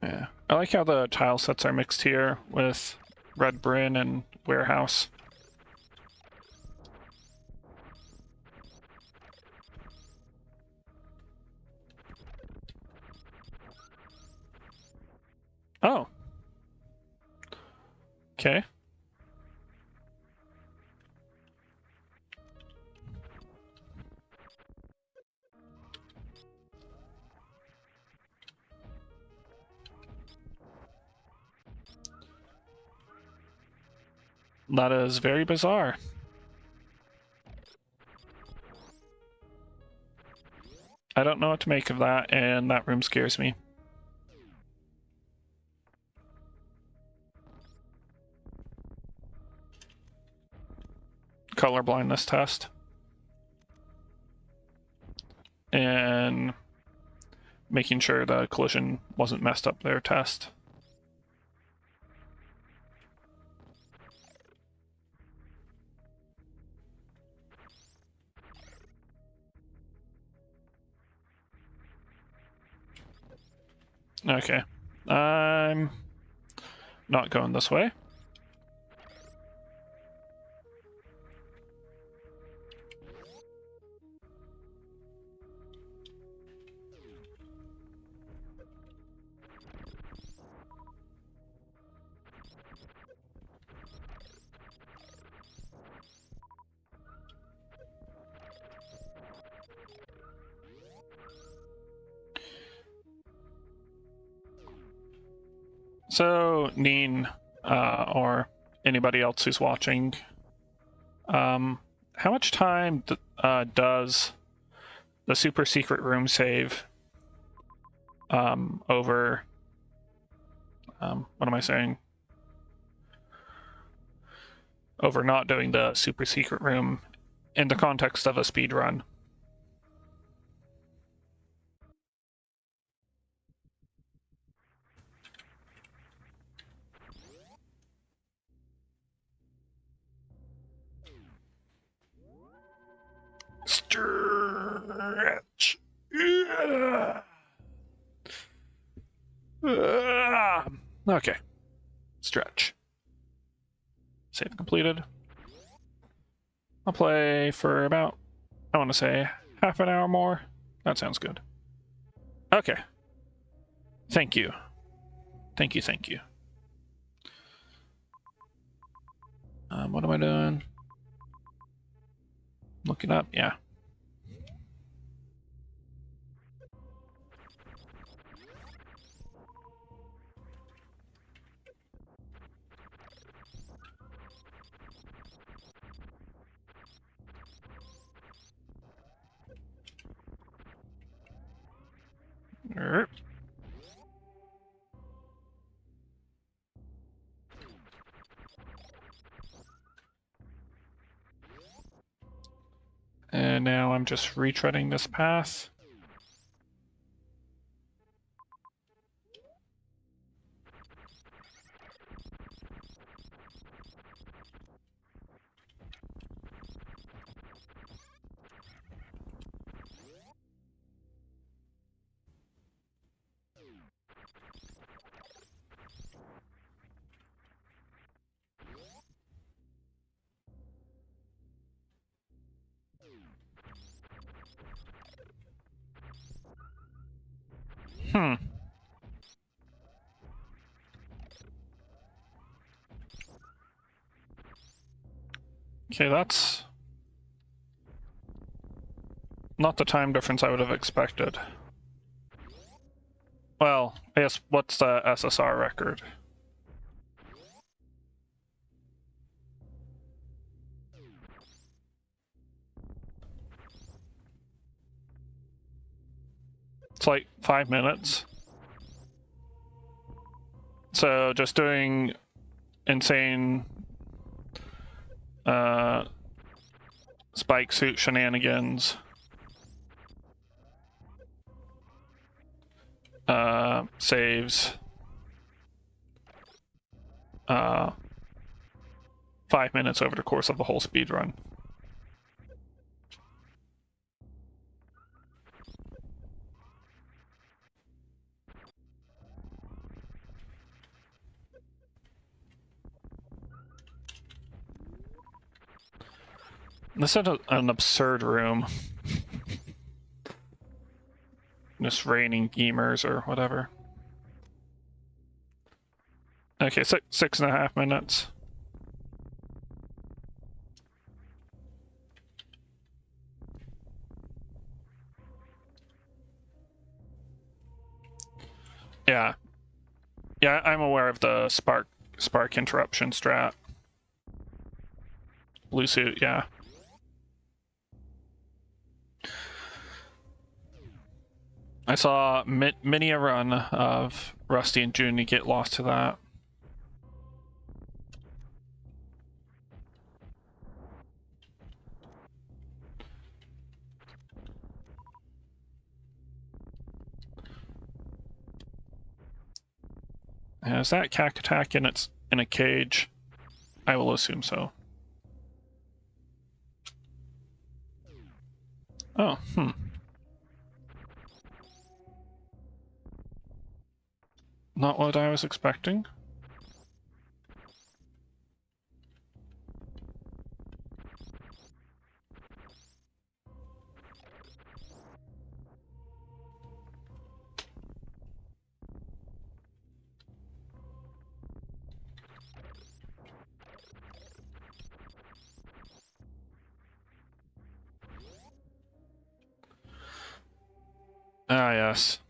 Yeah. I like how the tile sets are mixed here with Red Bryn and Warehouse. Oh. Okay. That is very bizarre. I don't know what to make of that, and that room scares me. Color blindness test. And making sure the collision wasn't messed up their test. Okay. I'm not going this way. So, Neen, or anybody else who's watching, how much time does the super secret room save over, what am I saying? Over not doing the super secret room in the context of a speed run? Stretch. Okay. Stretch. Save completed. I'll play for about, I want to say, half an hour more. That sounds good. Okay. Thank you. Thank you, thank you. What am I doing? Looking up, yeah. And now I'm just retreading this path. Hmm. Okay, that's not the time difference I would have expected. Well, I guess what's the SSR record? It's like 5 minutes. So just doing insane spike suit shenanigans. Saves 5 minutes over the course of the whole speed run. This is an absurd room. Just raining gamers or whatever. Okay, 6.5 minutes. Yeah. Yeah, I'm aware of the spark interruption strat. Blue suit, yeah. I saw many a run of Rusty and Junie get lost to that. Is that Cacatac in a cage? I will assume so. Oh, Not what I was expecting. Ah, yes.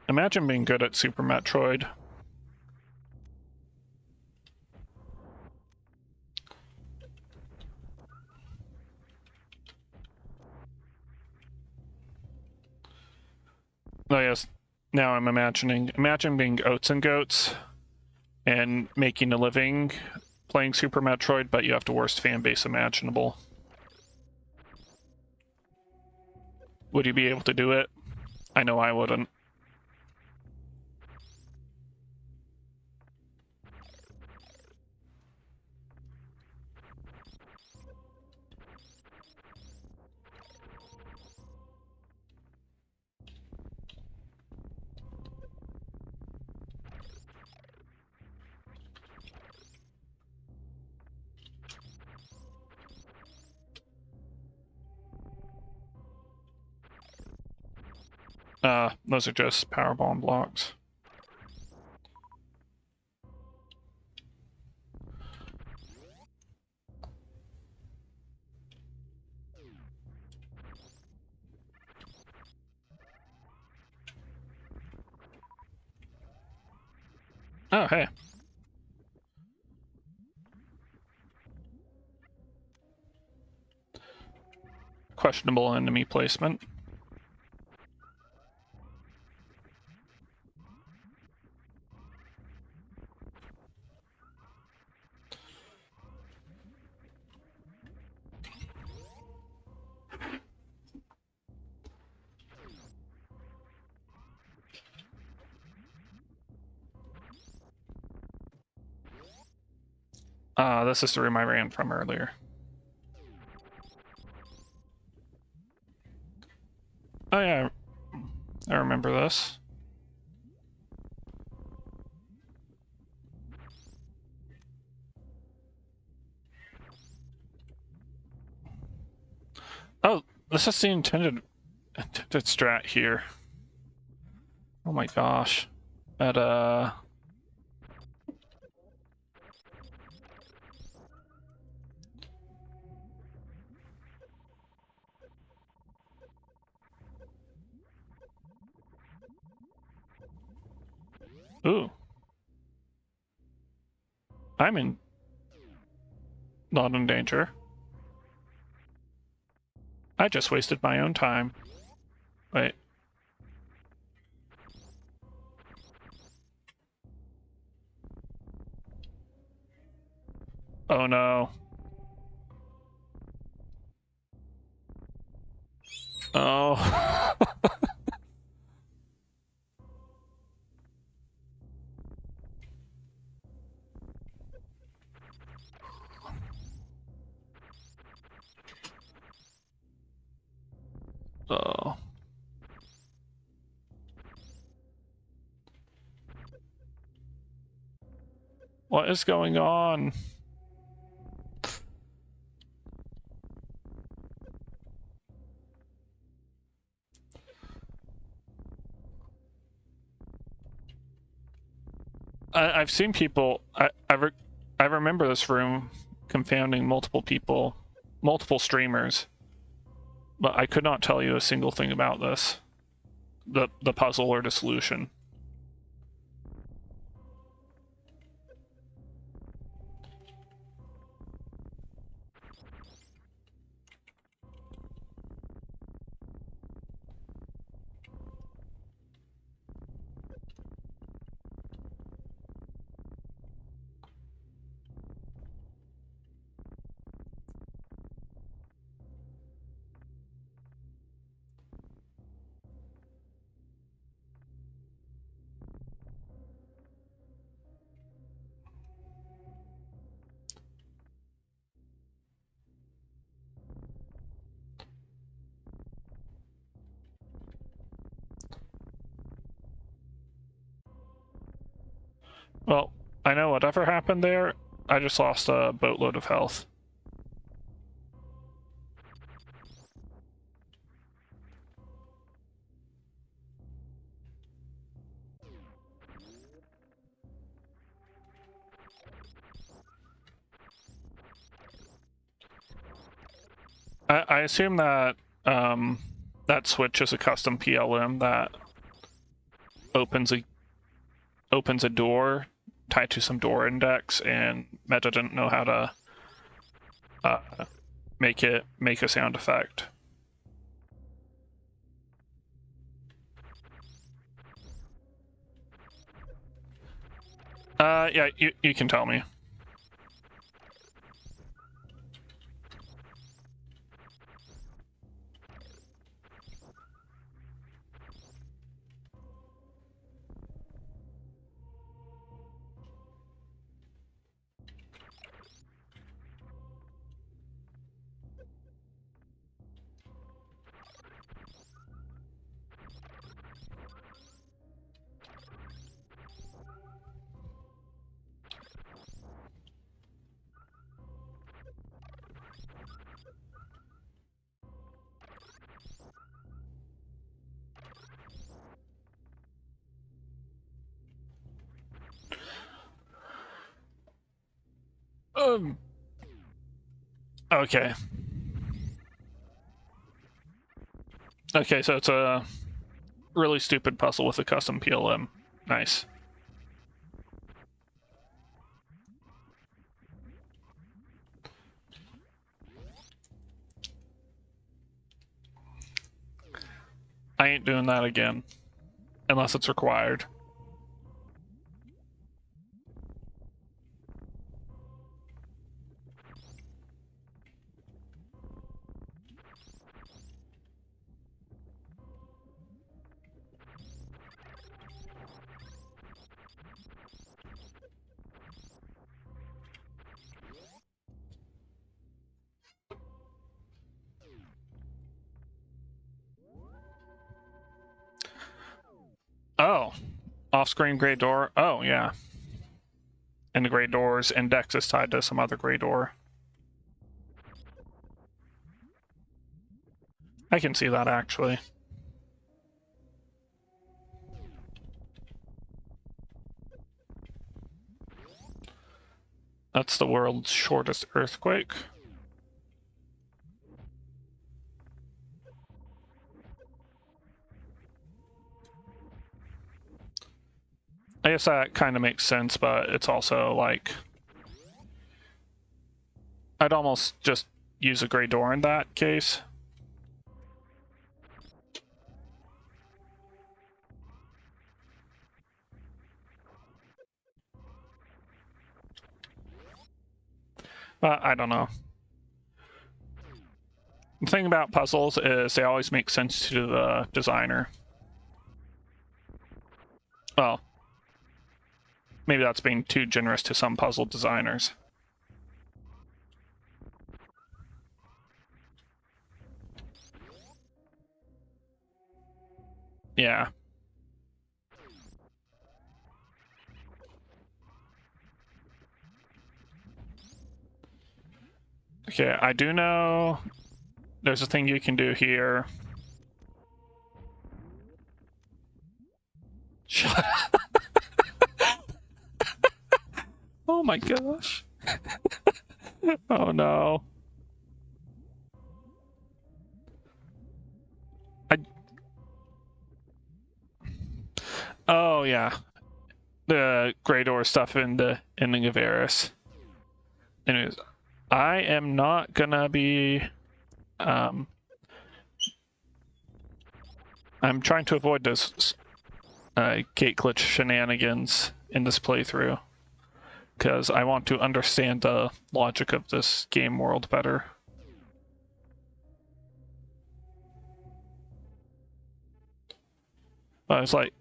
Imagine being good at Super Metroid. Oh, yes. Now I'm imagining. Imagine being Oats and Goats and making a living playing Super Metroid, but you have the worst fan base imaginable. Would you be able to do it? I know I wouldn't. Those are just power bomb blocks. Oh, hey. Questionable enemy placement. This is the room I ran from earlier. Oh yeah, I remember this. Oh, this is the intended strat here. Oh my gosh. At ooh. Not in danger. I just wasted my own time. Wait. Oh no. Oh. Oh. What is going on? I've seen people. I remember this room confounding multiple people, multiple streamers, but I could not tell you a single thing about this, the puzzle or the solution. Well, I know whatever happened there, I just lost a boatload of health. I assume that that switch is a custom PLM that opens a door tied to some door index, and Meta didn't know how to make a sound effect. Yeah, you can tell me. Okay. Okay, so it's a really stupid puzzle with a custom PLM. Nice. I ain't doing that again. Unless it's required. Oh. Off-screen gray door. Oh, yeah. And the gray door's index is tied to some other gray door. I can see that, actually. That's the world's shortest earthquake. I guess that kind of makes sense, but it's also like... I'd almost just use a gray door in that case. But I don't know. The thing about puzzles is they always make sense to the designer. Well, maybe that's being too generous to some puzzle designers. Yeah. Okay, I do know there's a thing you can do here. Shut up. Oh my gosh. Oh no. Oh yeah. The gray door stuff in the ending of Eris. Anyways, I am not gonna be I'm trying to avoid those gate glitch shenanigans in this playthrough because I want to understand the logic of this game world better. But I was like,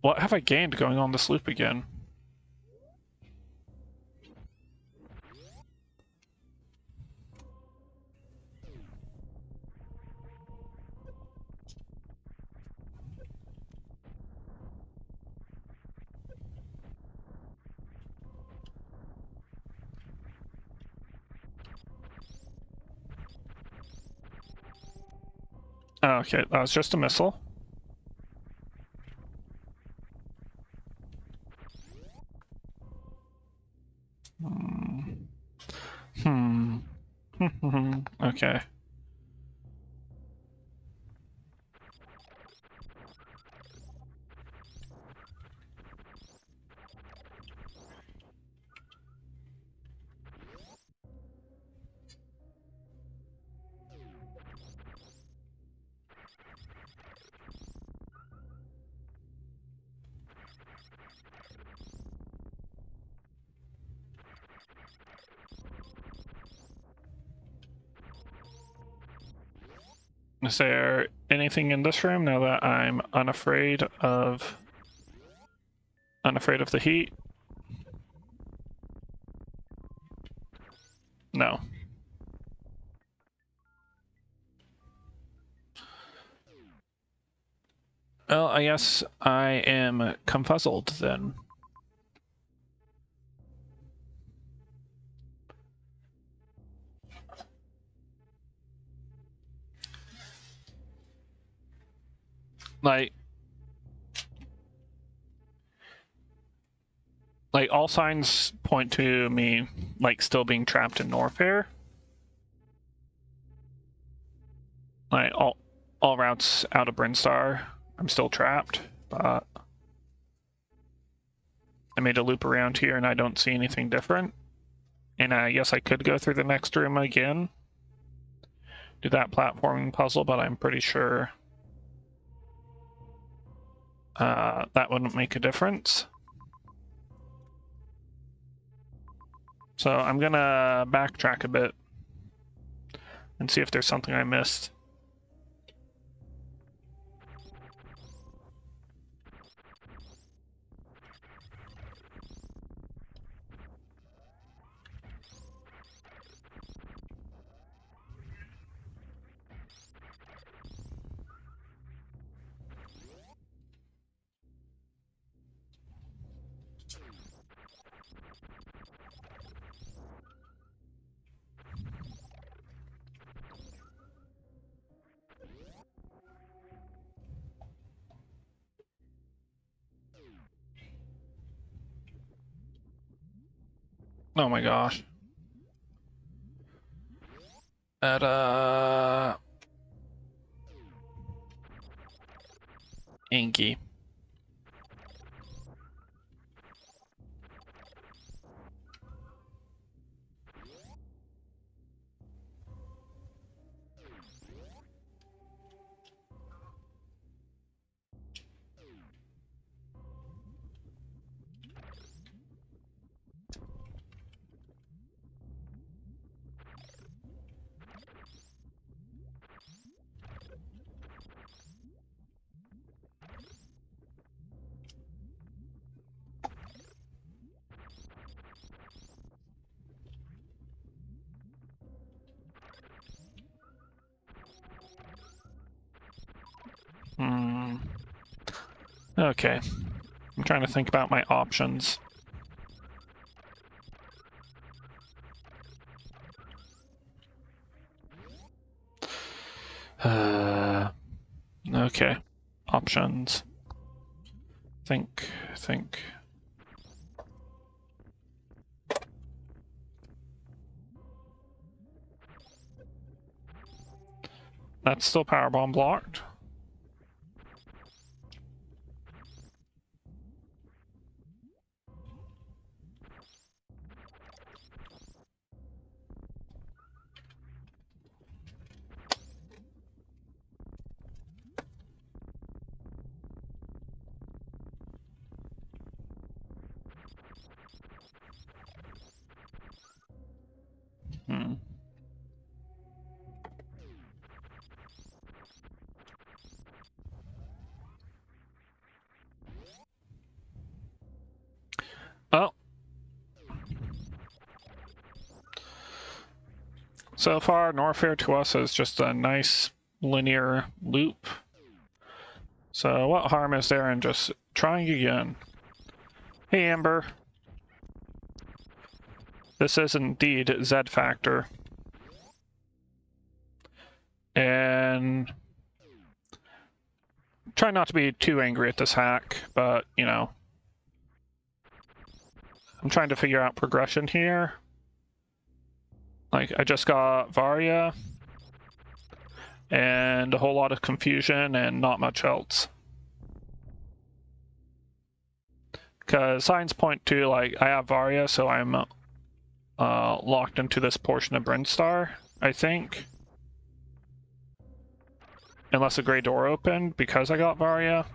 what have I gained going on this loop again? Oh, okay, that was just a missile. Hmm. Okay. Is there anything in this room now that I'm unafraid of the heat? No. Well, I guess I am confuzzled then. Like like, all signs point to me, like, still being trapped in Norfair. Like, all routes out of Brinstar, I'm still trapped, but I made a loop around here and I don't see anything different. And I guess I could go through the next room again, do that platforming puzzle, but I'm pretty sure that wouldn't make a difference. So I'm gonna backtrack a bit and see if there's something I missed. Oh my gosh. At Inky. Okay. I'm trying to think about my options. Okay. Options. Think. That's still powerbomb blocked. Oh. So far, Norfair to us is just a nice linear loop. So what harm is there in just trying again? Hey, Amber. This is indeed Z Factor. And try not to be too angry at this hack, but, you know, I'm trying to figure out progression here. Like, I just got Varia, and a whole lot of confusion, and not much else. Because signs point to, like, I have Varia, so I'm locked into this portion of Brinstar, I think. Unless a gray door opened because I got Varia.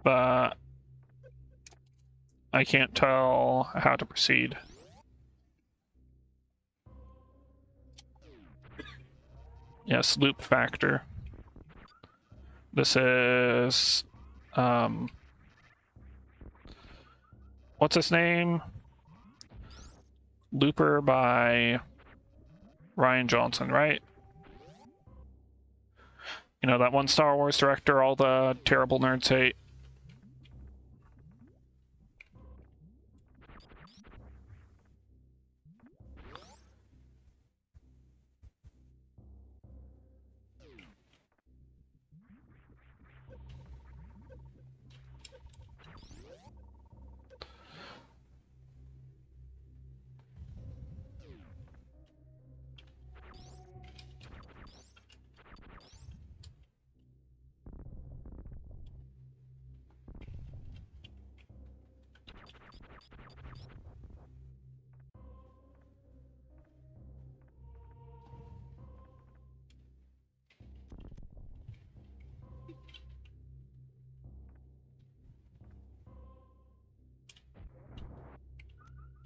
But I can't tell how to proceed. Yes, loop factor. This is what's his name? Looper by Ryan Johnson, right? You know, that one Star Wars director all the terrible nerds hate.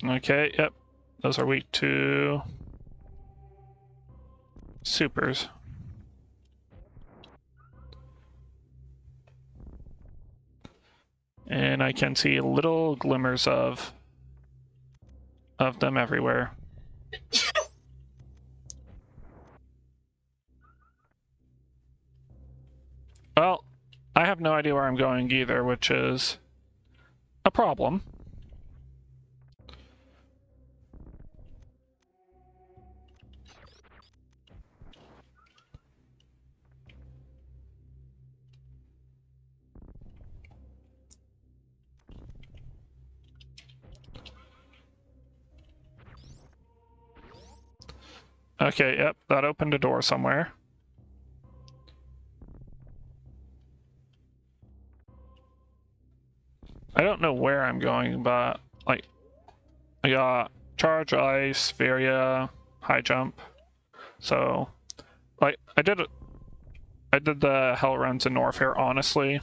Okay, yep. Those are weak to supers. And I can see little glimmers of them everywhere. Well, I have no idea where I'm going either, which is a problem. Okay, yep, that opened a door somewhere. I don't know where I'm going, but, like, I got charge, ice, Varia, high jump. So, like, I did the hell runs in Norfair, honestly.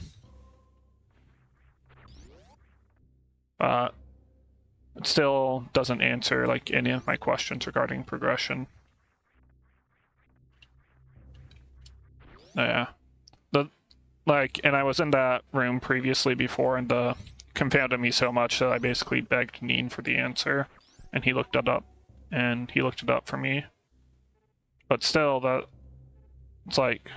But it still doesn't answer, like, any of my questions regarding progression. Yeah. And I was in that room previously before, and the confounded me so much that I basically begged Neen for the answer, and he looked it up, for me. But still, it's like,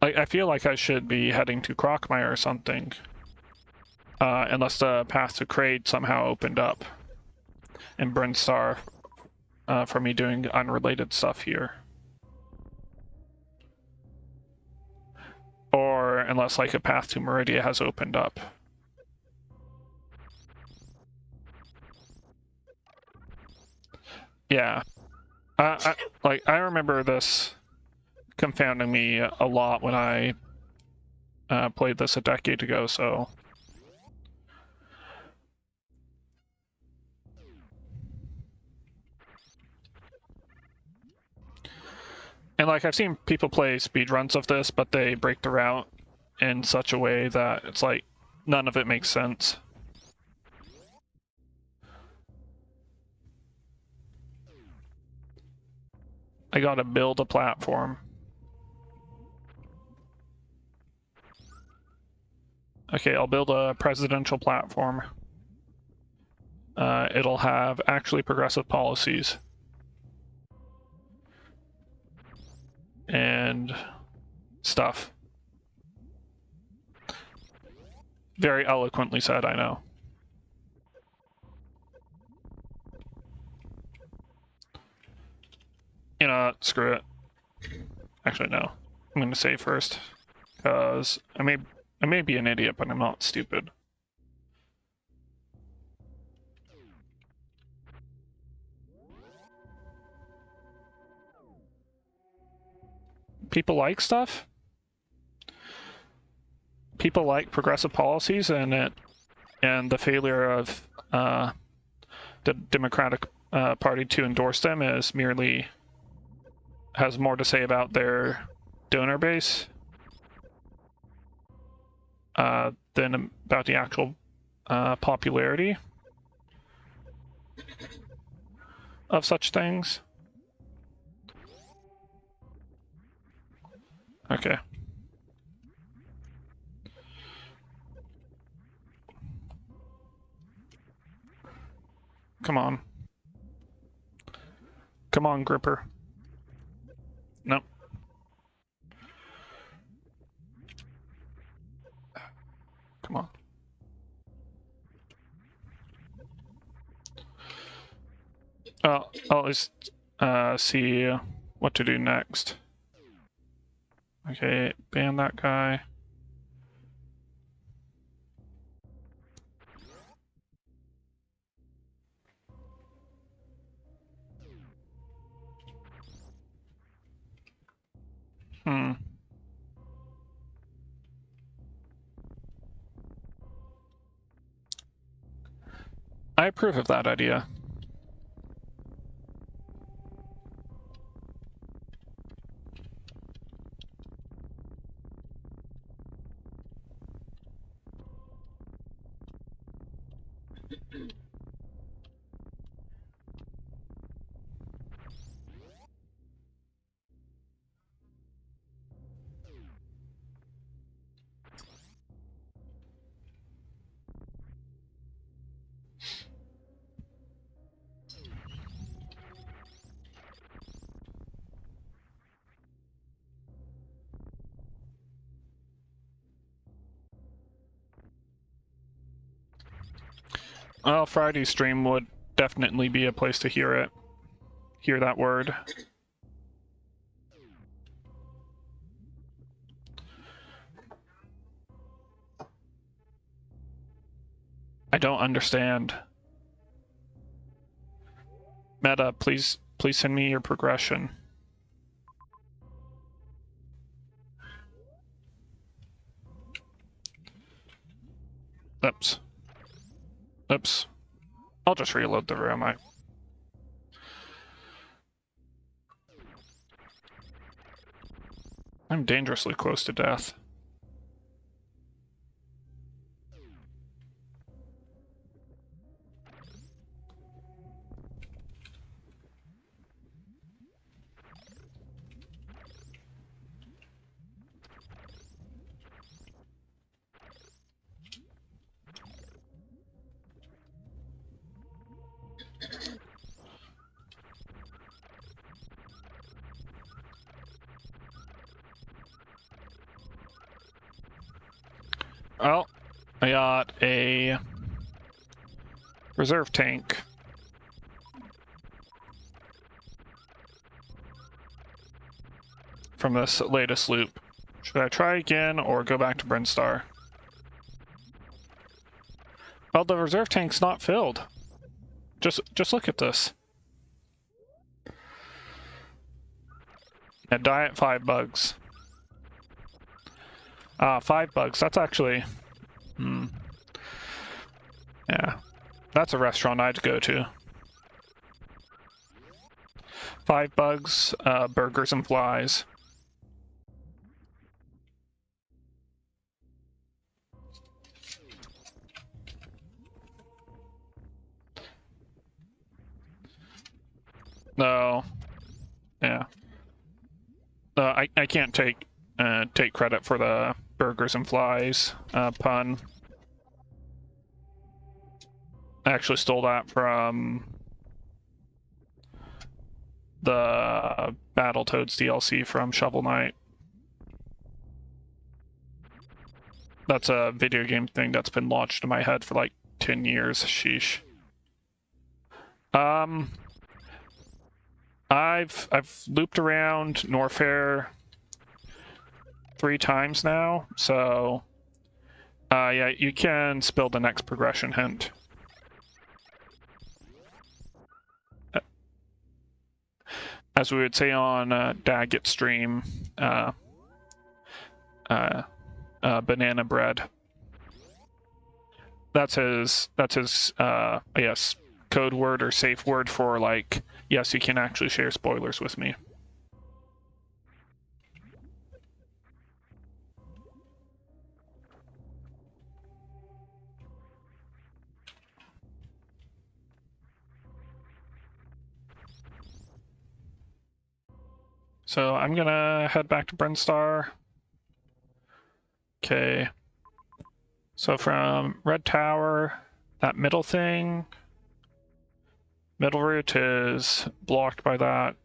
I feel like I should be heading to Crockmire or something, unless the path to Kraid somehow opened up in Brinstar for me doing unrelated stuff here. Or unless, like, a path to Meridia has opened up. Yeah. I remember this confounding me a lot when I played this a decade ago, so... And, like, I've seen people play speedruns of this, but they break the route in such a way that it's like, none of it makes sense. I gotta build a platform. Okay, I'll build a presidential platform. It'll have actually progressive policies. And stuff. Very eloquently said, I know. You know, screw it. Actually, no. I'm gonna save first. Because I may be an idiot, but I'm not stupid. People like stuff. People like progressive policies, and the failure of the Democratic Party to endorse them has more to say about their donor base than about the actual popularity of such things. Okay. Come on. Come on, Gripper. Nope. Come on. I'll just see what to do next. Okay, ban that guy. I approve of that idea. Well, Friday's stream would definitely be a place to hear it. Hear that word. I don't understand. Meta, please send me your progression. Oops. Oops. I'll just reload the room. I'm dangerously close to death. Well, I got a reserve tank. From this latest loop. Should I try again or go back to Brinstar? Well, the reserve tank's not filled. Just look at this. A diet 5 bugs. 5 bugs. That's actually... Yeah. That's a restaurant I'd go to. 5 bugs, burgers and flies. No. Yeah. I can't take credit for the burgers and flies pun. I actually stole that from the Battletoads DLC from Shovel Knight. That's a video game thing that's been lodged in my head for like 10 years. Sheesh. I've looped around Norfair 3 times now, so yeah, you can spill the next progression hint. As we would say on Daggett stream, banana bread. That's his I guess code word or safe word for like, yes, you can actually share spoilers with me. So I'm gonna head back to Brinstar. Okay. So from Red Tower, that middle thing, middle route is blocked by that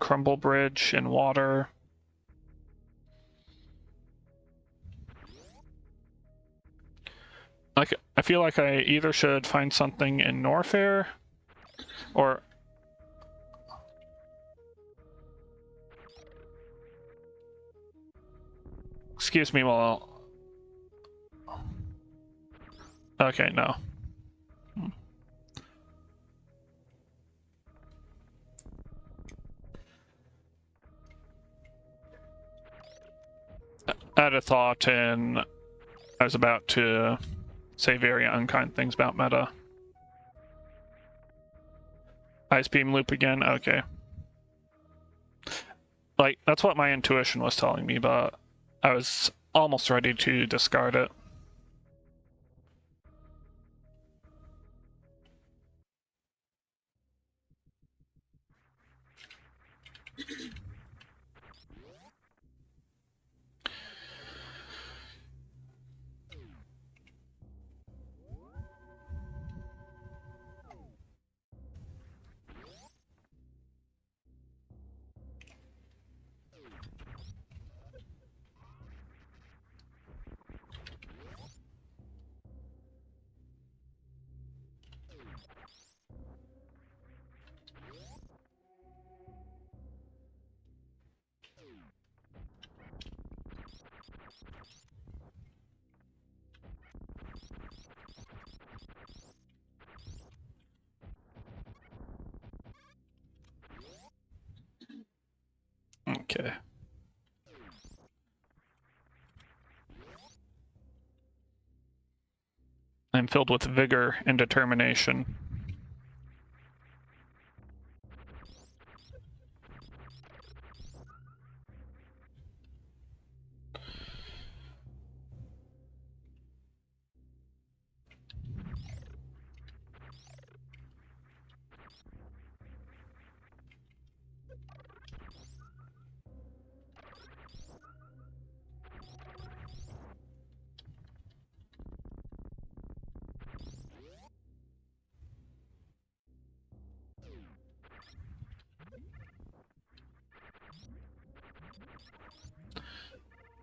crumble bridge in water. Like, I feel like I either should find something in Norfair or... Excuse me while... Okay, no. I had a thought and I was about to say very unkind things about meta. Ice beam loop again? Okay. Like, that's what my intuition was telling me, but I was almost ready to discard it. Okay. I'm filled with vigor and determination.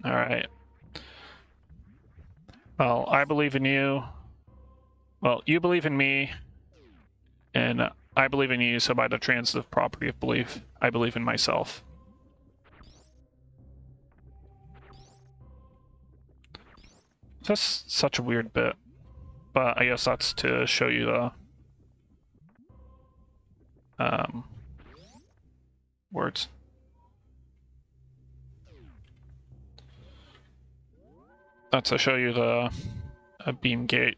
All right. Well, I believe in you. Well, you believe in me, and I believe in you, so by the transitive property of belief, I believe in myself. That's such a weird bit, but I guess that's to show you the words. That's to show you the beam gate.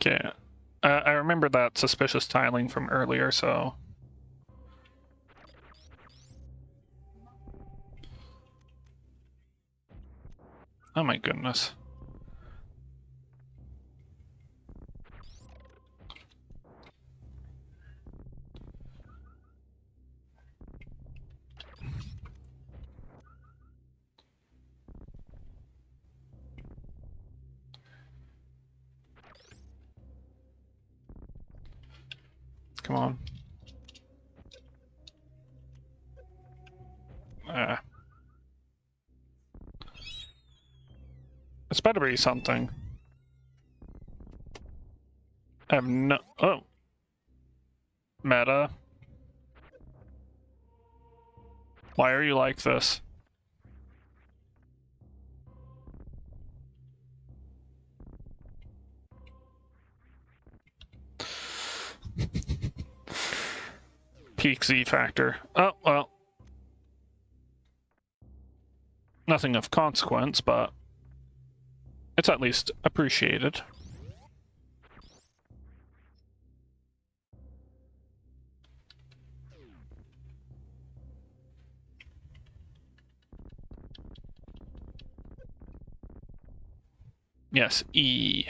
Okay. I remember that suspicious tiling from earlier, so... Oh my goodness. Come on. It's better be something. I have no... Oh. Meta. Why are you like this? Peak Z factor. Oh, well. Nothing of consequence, but it's at least appreciated. Yes, E.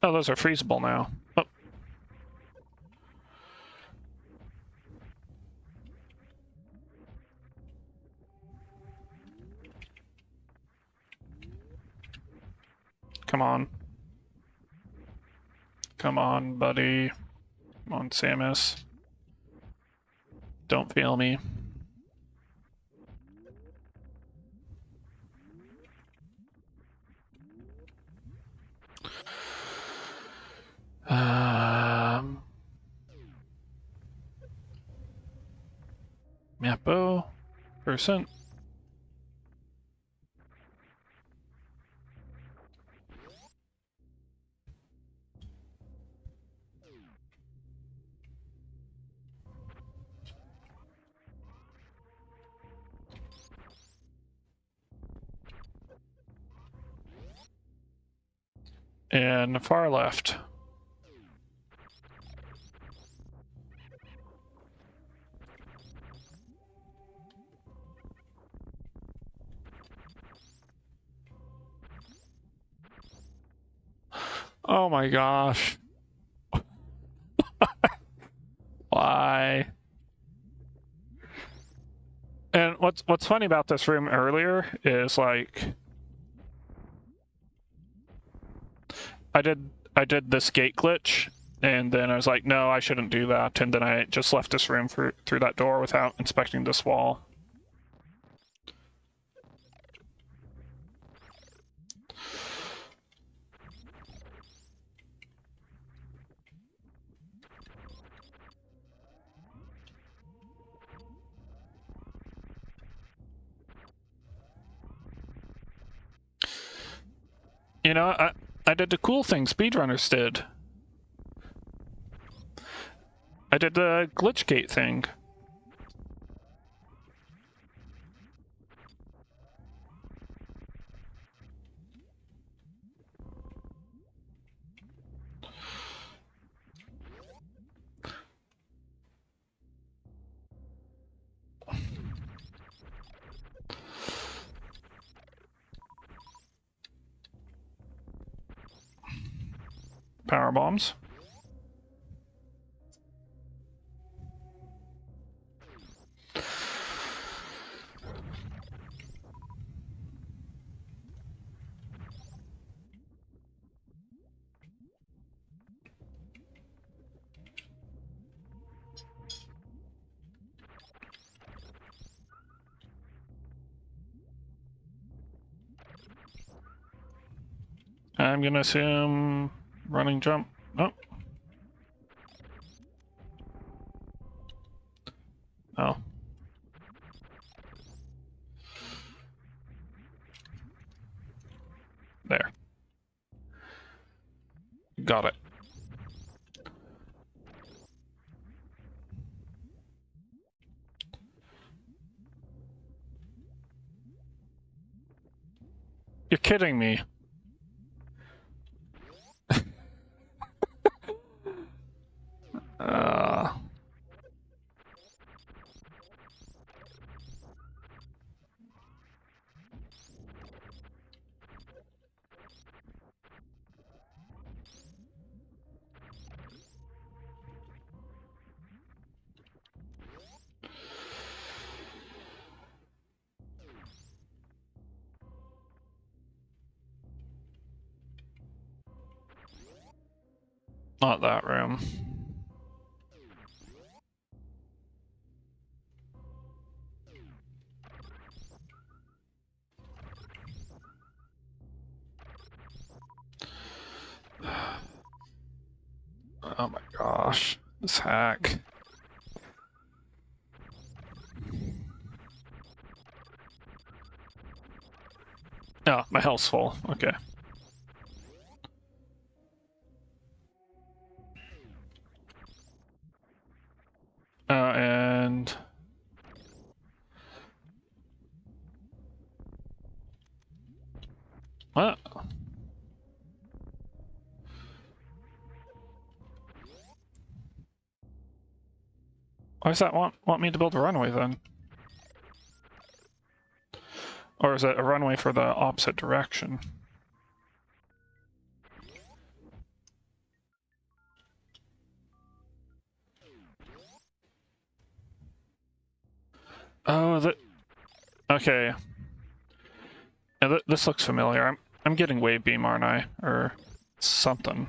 Oh, those are freezable now. Oh. Come on. Come on, buddy. Come on, Samus. Don't fail me. Mapo. Percent. And far left. Oh my gosh. Why? And what's funny about this room earlier is like I did this gate glitch, and then I was like, no, I shouldn't do that, and then I just left this room through that door without inspecting this wall. You know, I did the cool thing speedrunners did. I did the glitch gate thing. Power bombs. I'm gonna assume running jump. Oh. Oh. There. Got it. You're kidding me. uh... Not that room. Oh my gosh. This hack. Oh, my health's full. Okay. And... What? Why does that want me to build a runway then? Or is it a runway for the opposite direction? Oh, okay. Yeah, this looks familiar. I'm getting wave beam, aren't I? Or something.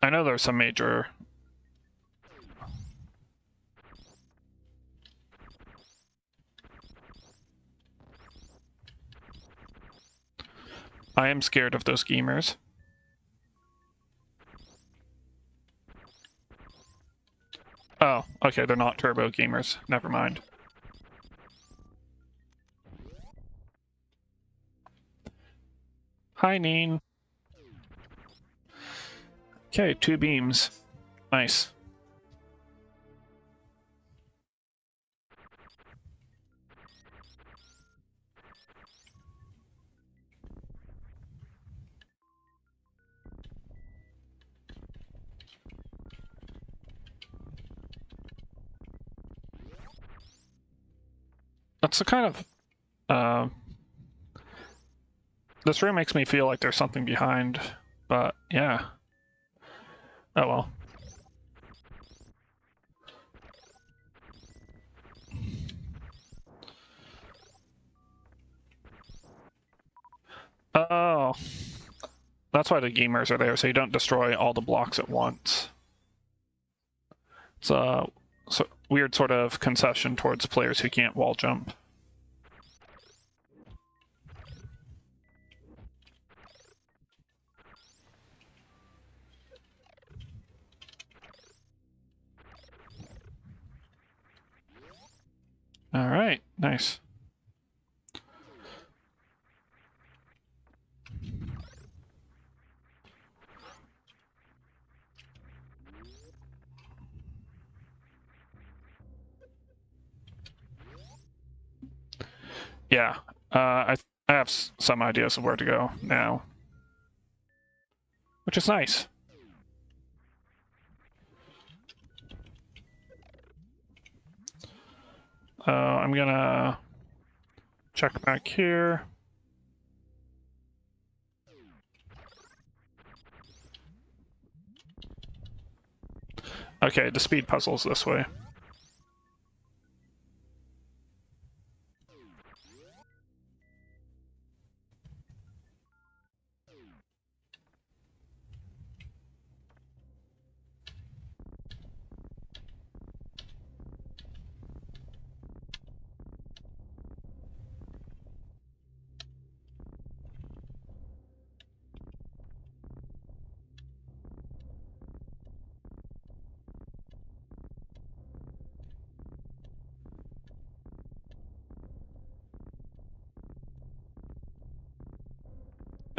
I know there's some major... I am scared of those gamers. Oh, okay, they're not turbo gamers. Never mind. Hi, Neen. Okay, 2 beams. Nice. That's a kind of... This room makes me feel like there's something behind, but yeah. Oh well. Oh. That's why the gamers are there, so you don't destroy all the blocks at once. It's a weird sort of concession towards players who can't wall jump. Alright, nice. Yeah, I have some ideas of where to go now, which is nice. I'm gonna check back here. Okay, the speed puzzle's this way.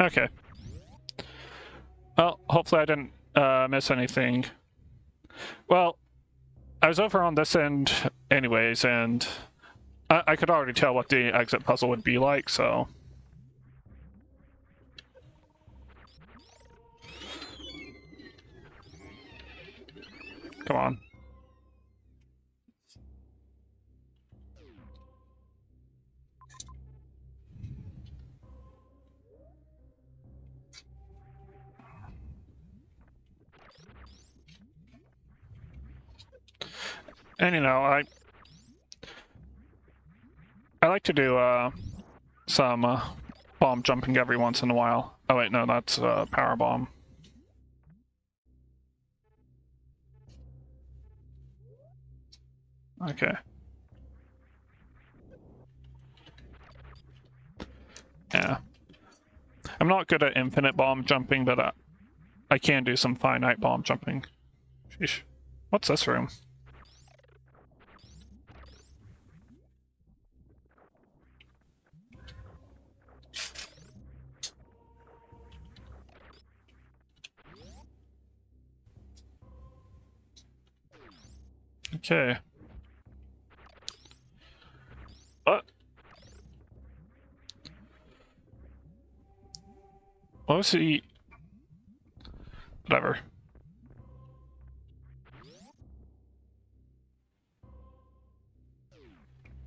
Okay. Well, hopefully I didn't miss anything. Well, I was over on this end anyways, and I could already tell what the exit puzzle would be like, so... Come on. And you know, I like to do some bomb jumping every once in a while. Oh wait, no, that's power bomb. Okay. Yeah. I'm not good at infinite bomb jumping, but I can do some finite bomb jumping. Sheesh. What's this room? Okay. What? What was he? Whatever.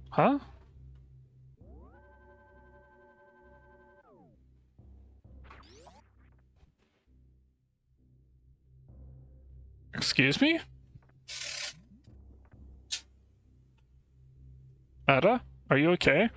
Huh? Excuse me? Ada? Are you okay?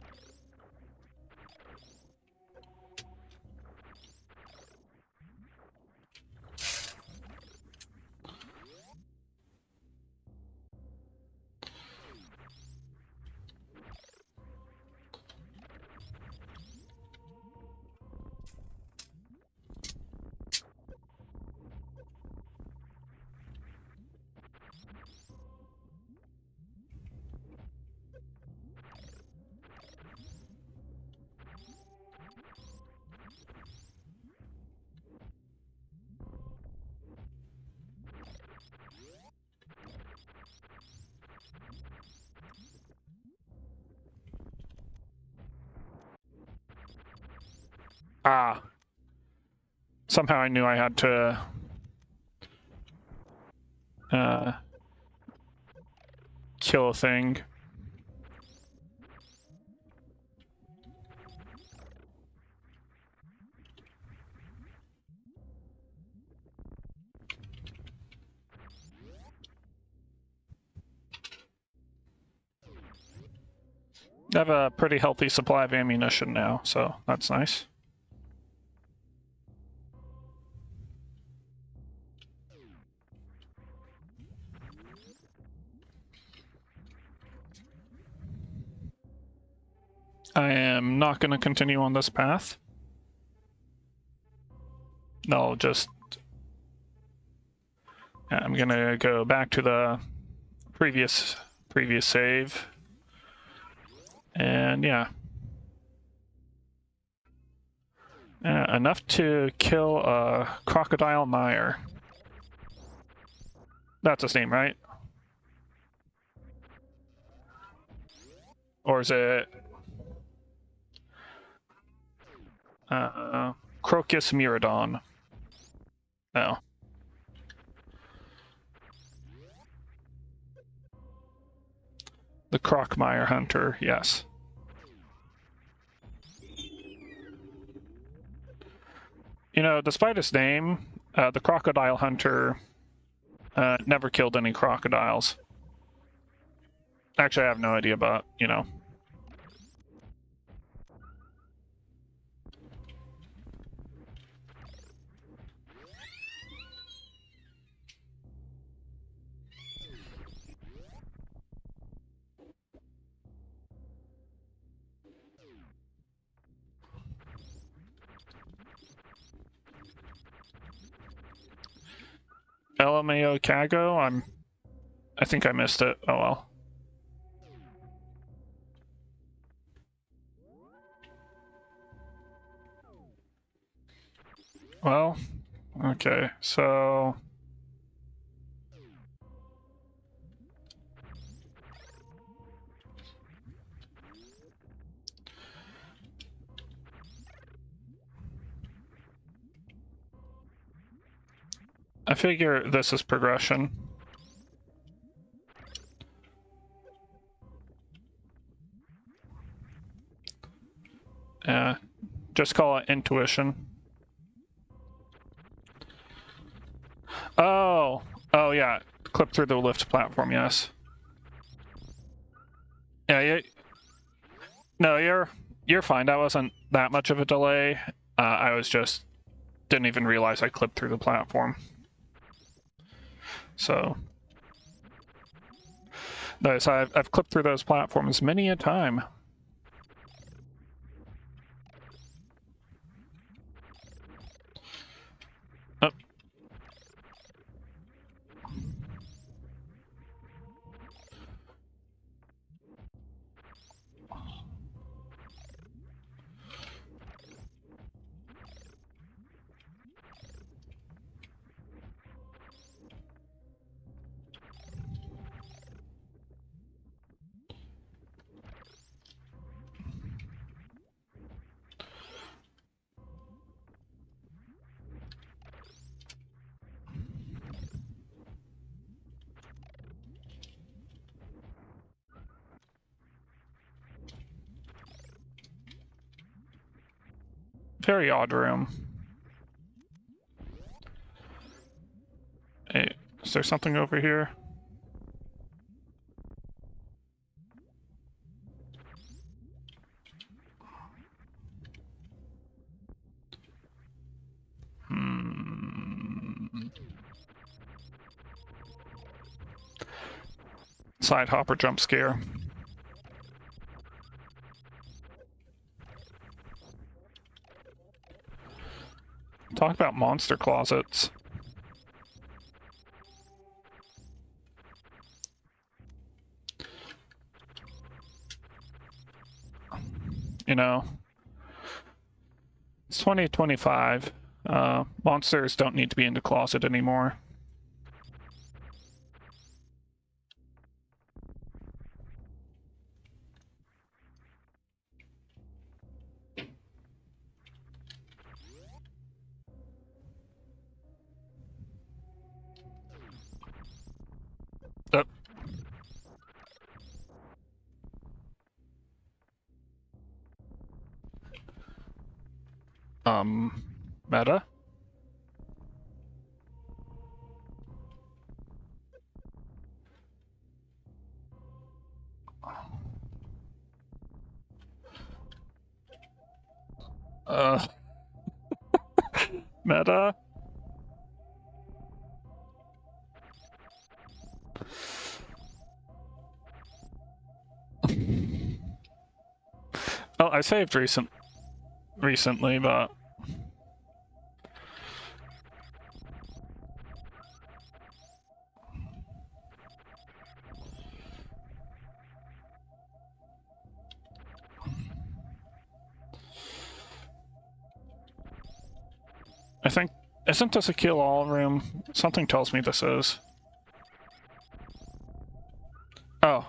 Ah. Somehow I knew I had to... kill a thing. I have a pretty healthy supply of ammunition now, so that's nice. I am not going to continue on this path. I'll just... I'm going to go back to the previous save. And yeah. Enough to kill a crocodile mire. That's his name, right? Or is it... Crocus Miradon. No. The Crocmire Hunter, yes. You know, despite his name, the Crocodile Hunter never killed any crocodiles. Actually, I have no idea about, you know. LMAO Kago, I think I missed it. Oh well. Well, okay, so... I figure this is progression. Just call it intuition. Oh, yeah, clip through the lift platform, yes. Yeah, no, you're fine. That wasn't that much of a delay. I was just didn't even realize I clipped through the platform. So, nice. I've clipped through those platforms many a time. Oh. Very odd room. Hey, is there something over here? Side hopper jump scare. Talk about monster closets. You know, it's 2025. Monsters don't need to be in the closet anymore. Meta? Uh, meta. Oh, I saved recently, but I think, isn't this a kill all room? Something tells me this is. Oh,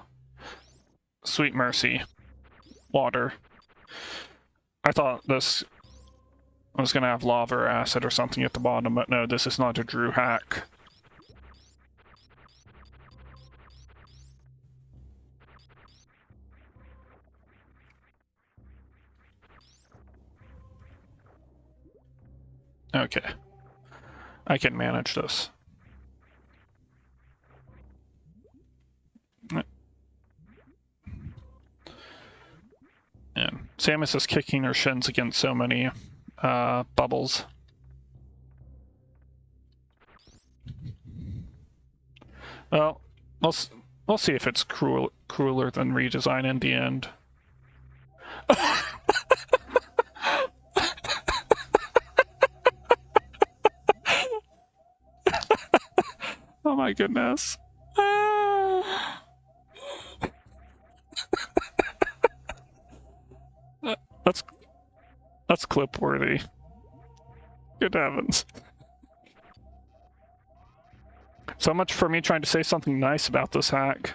sweet mercy. Water. I thought this was gonna have lava or acid or something at the bottom, but no, this is not a Drew hack. Okay. I can manage this. And Samus is kicking her shins against so many bubbles. Well, we'll see if it's crueler than redesign in the end. Oh my goodness. That's clip worthy. Good heavens. So much for me trying to say something nice about this hack.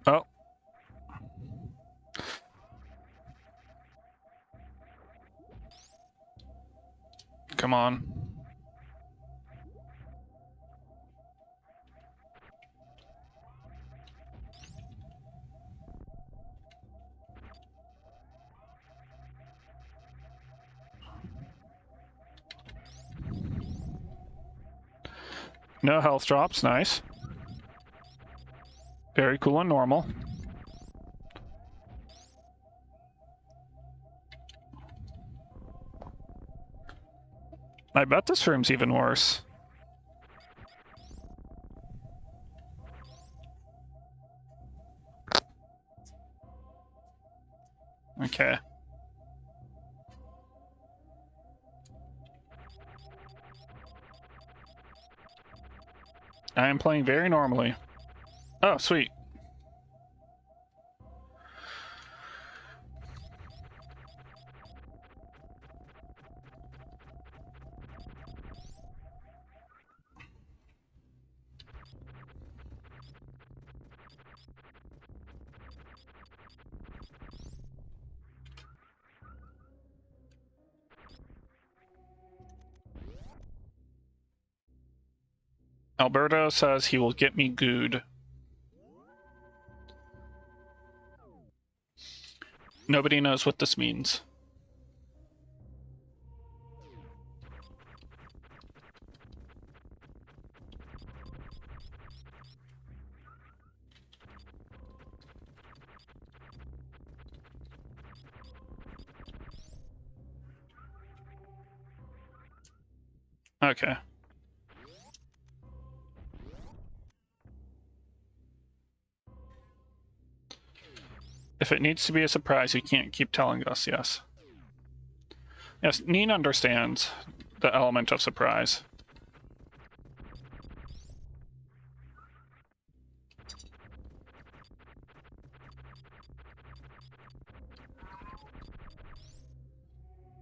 Oh. Come on. No health drops, nice. Very cool and normal. I bet this room's even worse. Okay. I am playing very normally. Oh, sweet. Alberto says he will get me gooed. Nobody knows what this means. Okay. If it needs to be a surprise, you can't keep telling us, yes. Yes, Neen understands the element of surprise.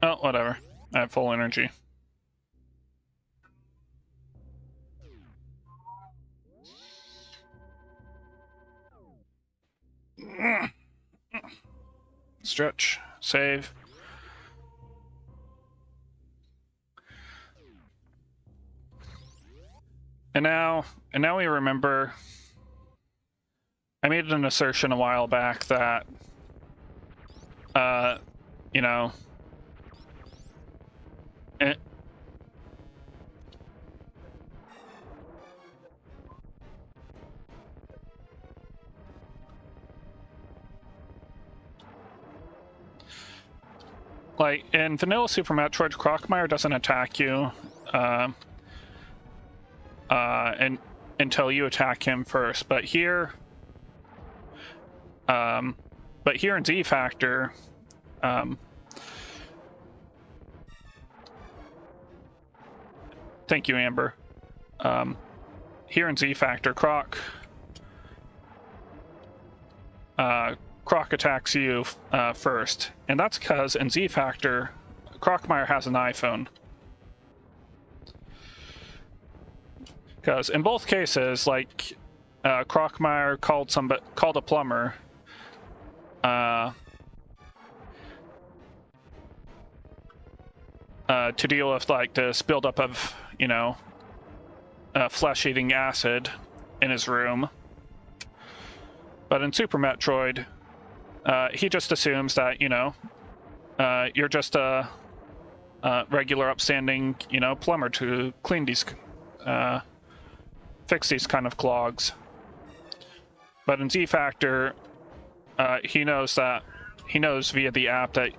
Oh, whatever. I have full energy. Stretch. Save. And now we remember I made an assertion a while back that you know, like in vanilla Super Metroid, Crocmire doesn't attack you and until you attack him first. But here in Z Factor, thank you, Amber. Here in Z Factor, Croc attacks you first, and that's because in Z Factor, Crocmire has an iPhone. Because in both cases, like Crocmire called a plumber. To deal with like this buildup of, you know, flesh-eating acid in his room. But in Super Metroid, he just assumes that, you know, you're just a regular upstanding, you know, plumber to clean these, fix these kind of clogs. But in Z Factor, he knows via the app that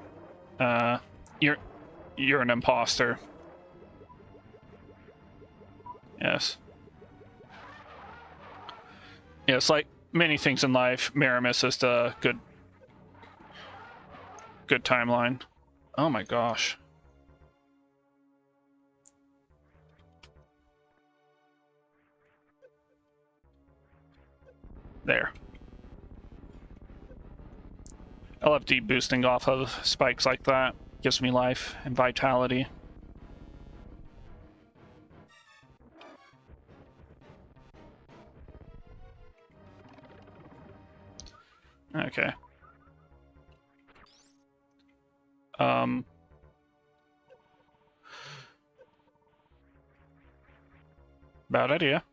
you're an imposter. Yes. Yes, like many things in life, Miramis is the good timeline. Oh my gosh. There. I love deep boosting off of spikes like that. Gives me life and vitality. Okay. Bad idea.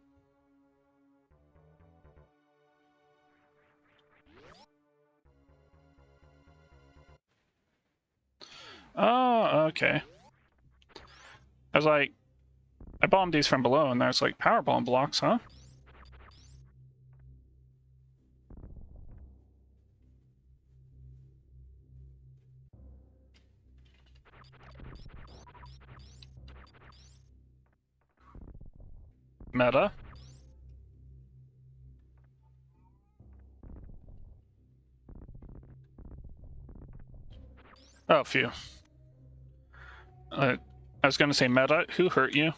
Oh, okay. I was like, I bombed these from below, and there's like power bomb blocks, huh? Meta. Oh, phew. I was gonna say meta. Who hurt you?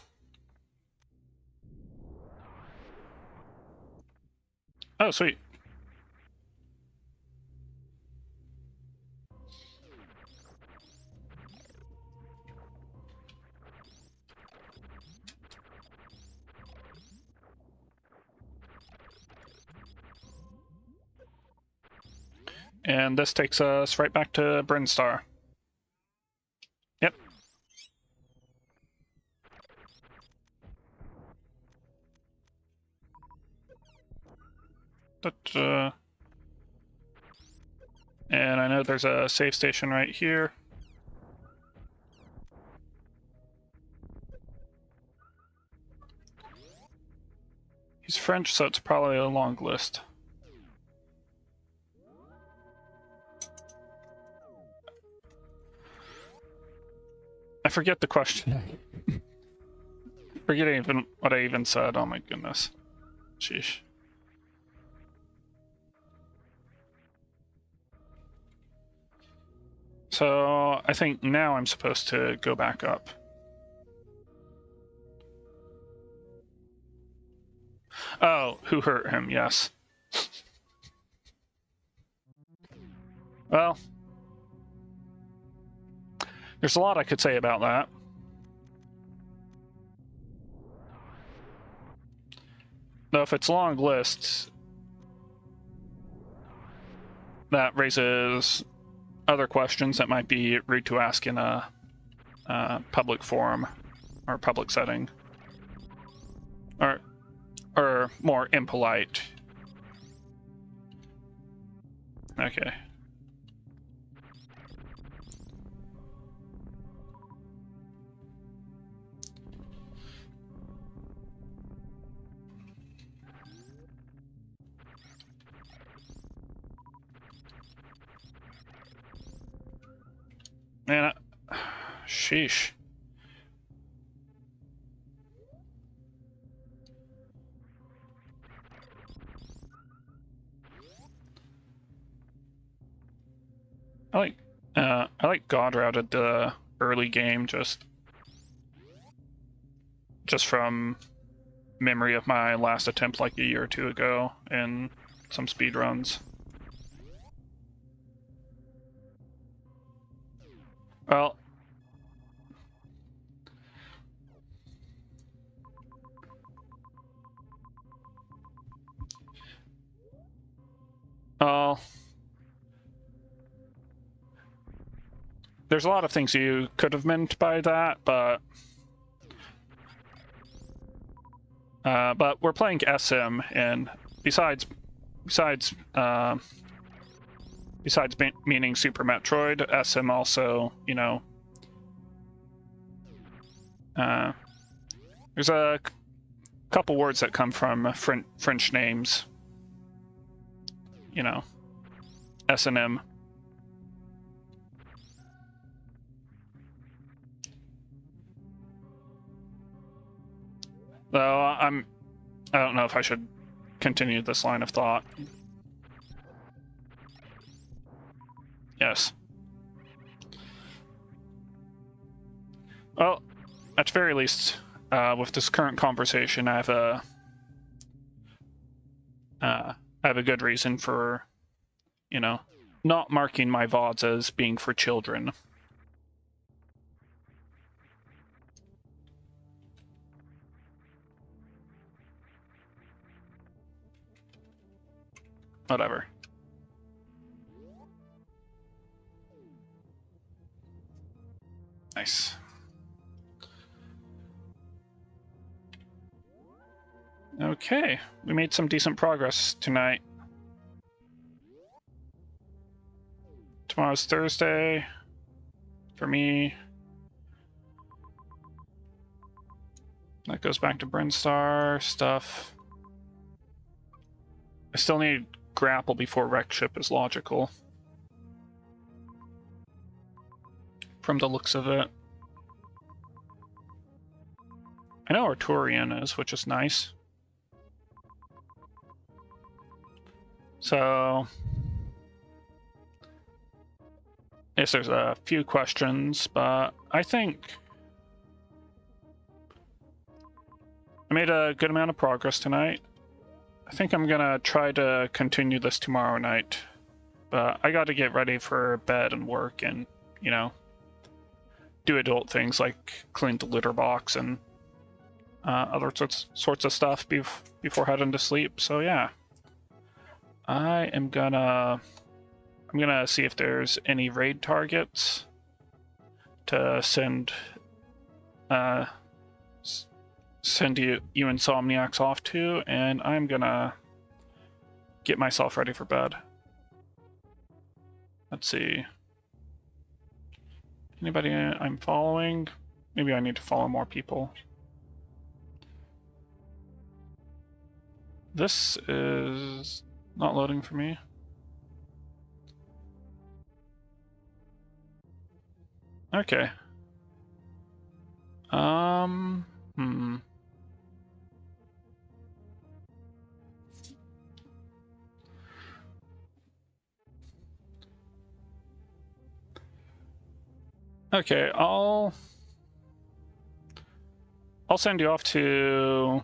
Oh, sweet. And this takes us right back to Brinstar. Yep. And I know there's a save station right here. He's French, so it's probably a long list. I forget the question. Forgetting even what I even said. Oh my goodness. Sheesh. So I think now I'm supposed to go back up. Oh, who hurt him? Yes. Well, there's a lot I could say about that. Though if it's a long list, that raises other questions that might be rude to ask in a public forum or public setting, or more impolite. Okay. Man, Sheesh. I like God routed the early game just from memory of my last attempt like a year or two ago in some speedruns. Well, there's a lot of things you could have meant by that, but we're playing SM, and besides meaning Super Metroid, SM also, you know, there's a couple words that come from French names, you know, S&M. Though I don't know if I should continue this line of thought. Yes. Well, at the very least, with this current conversation, I have a good reason for, you know, not marking my VODs as being for children. Whatever. Nice. Okay, we made some decent progress tonight. Tomorrow's Thursday. For me, that goes back to Brinstar stuff. I still need grapple before wreck ship is logical. From the looks of it. I know Arturian is, which is nice. So, yes, there's a few questions, but I think I made a good amount of progress tonight. I think I'm gonna try to continue this tomorrow night, but I gotta get ready for bed and work and, you know, do adult things like clean the litter box and other sorts of stuff before heading to sleep. So yeah, I'm gonna see if there's any raid targets to send you insomniacs off to, and I'm gonna get myself ready for bed. Let's see. Anybody I'm following? Maybe I need to follow more people. This is not loading for me. Okay. Okay, I'll send you off to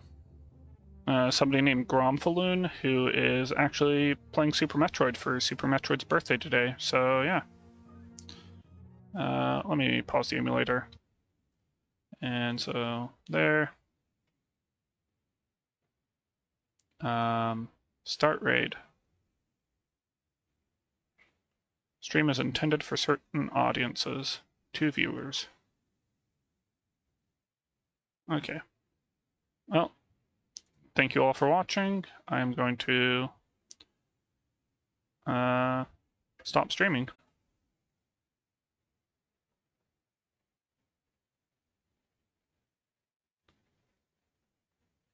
somebody named Gromfaloon, who is actually playing Super Metroid for Super Metroid's birthday today. So yeah. Let me pause the emulator. And so there. Start raid. Stream is intended for certain audiences. 2 viewers. Okay. Well, thank you all for watching. I'm going to stop streaming.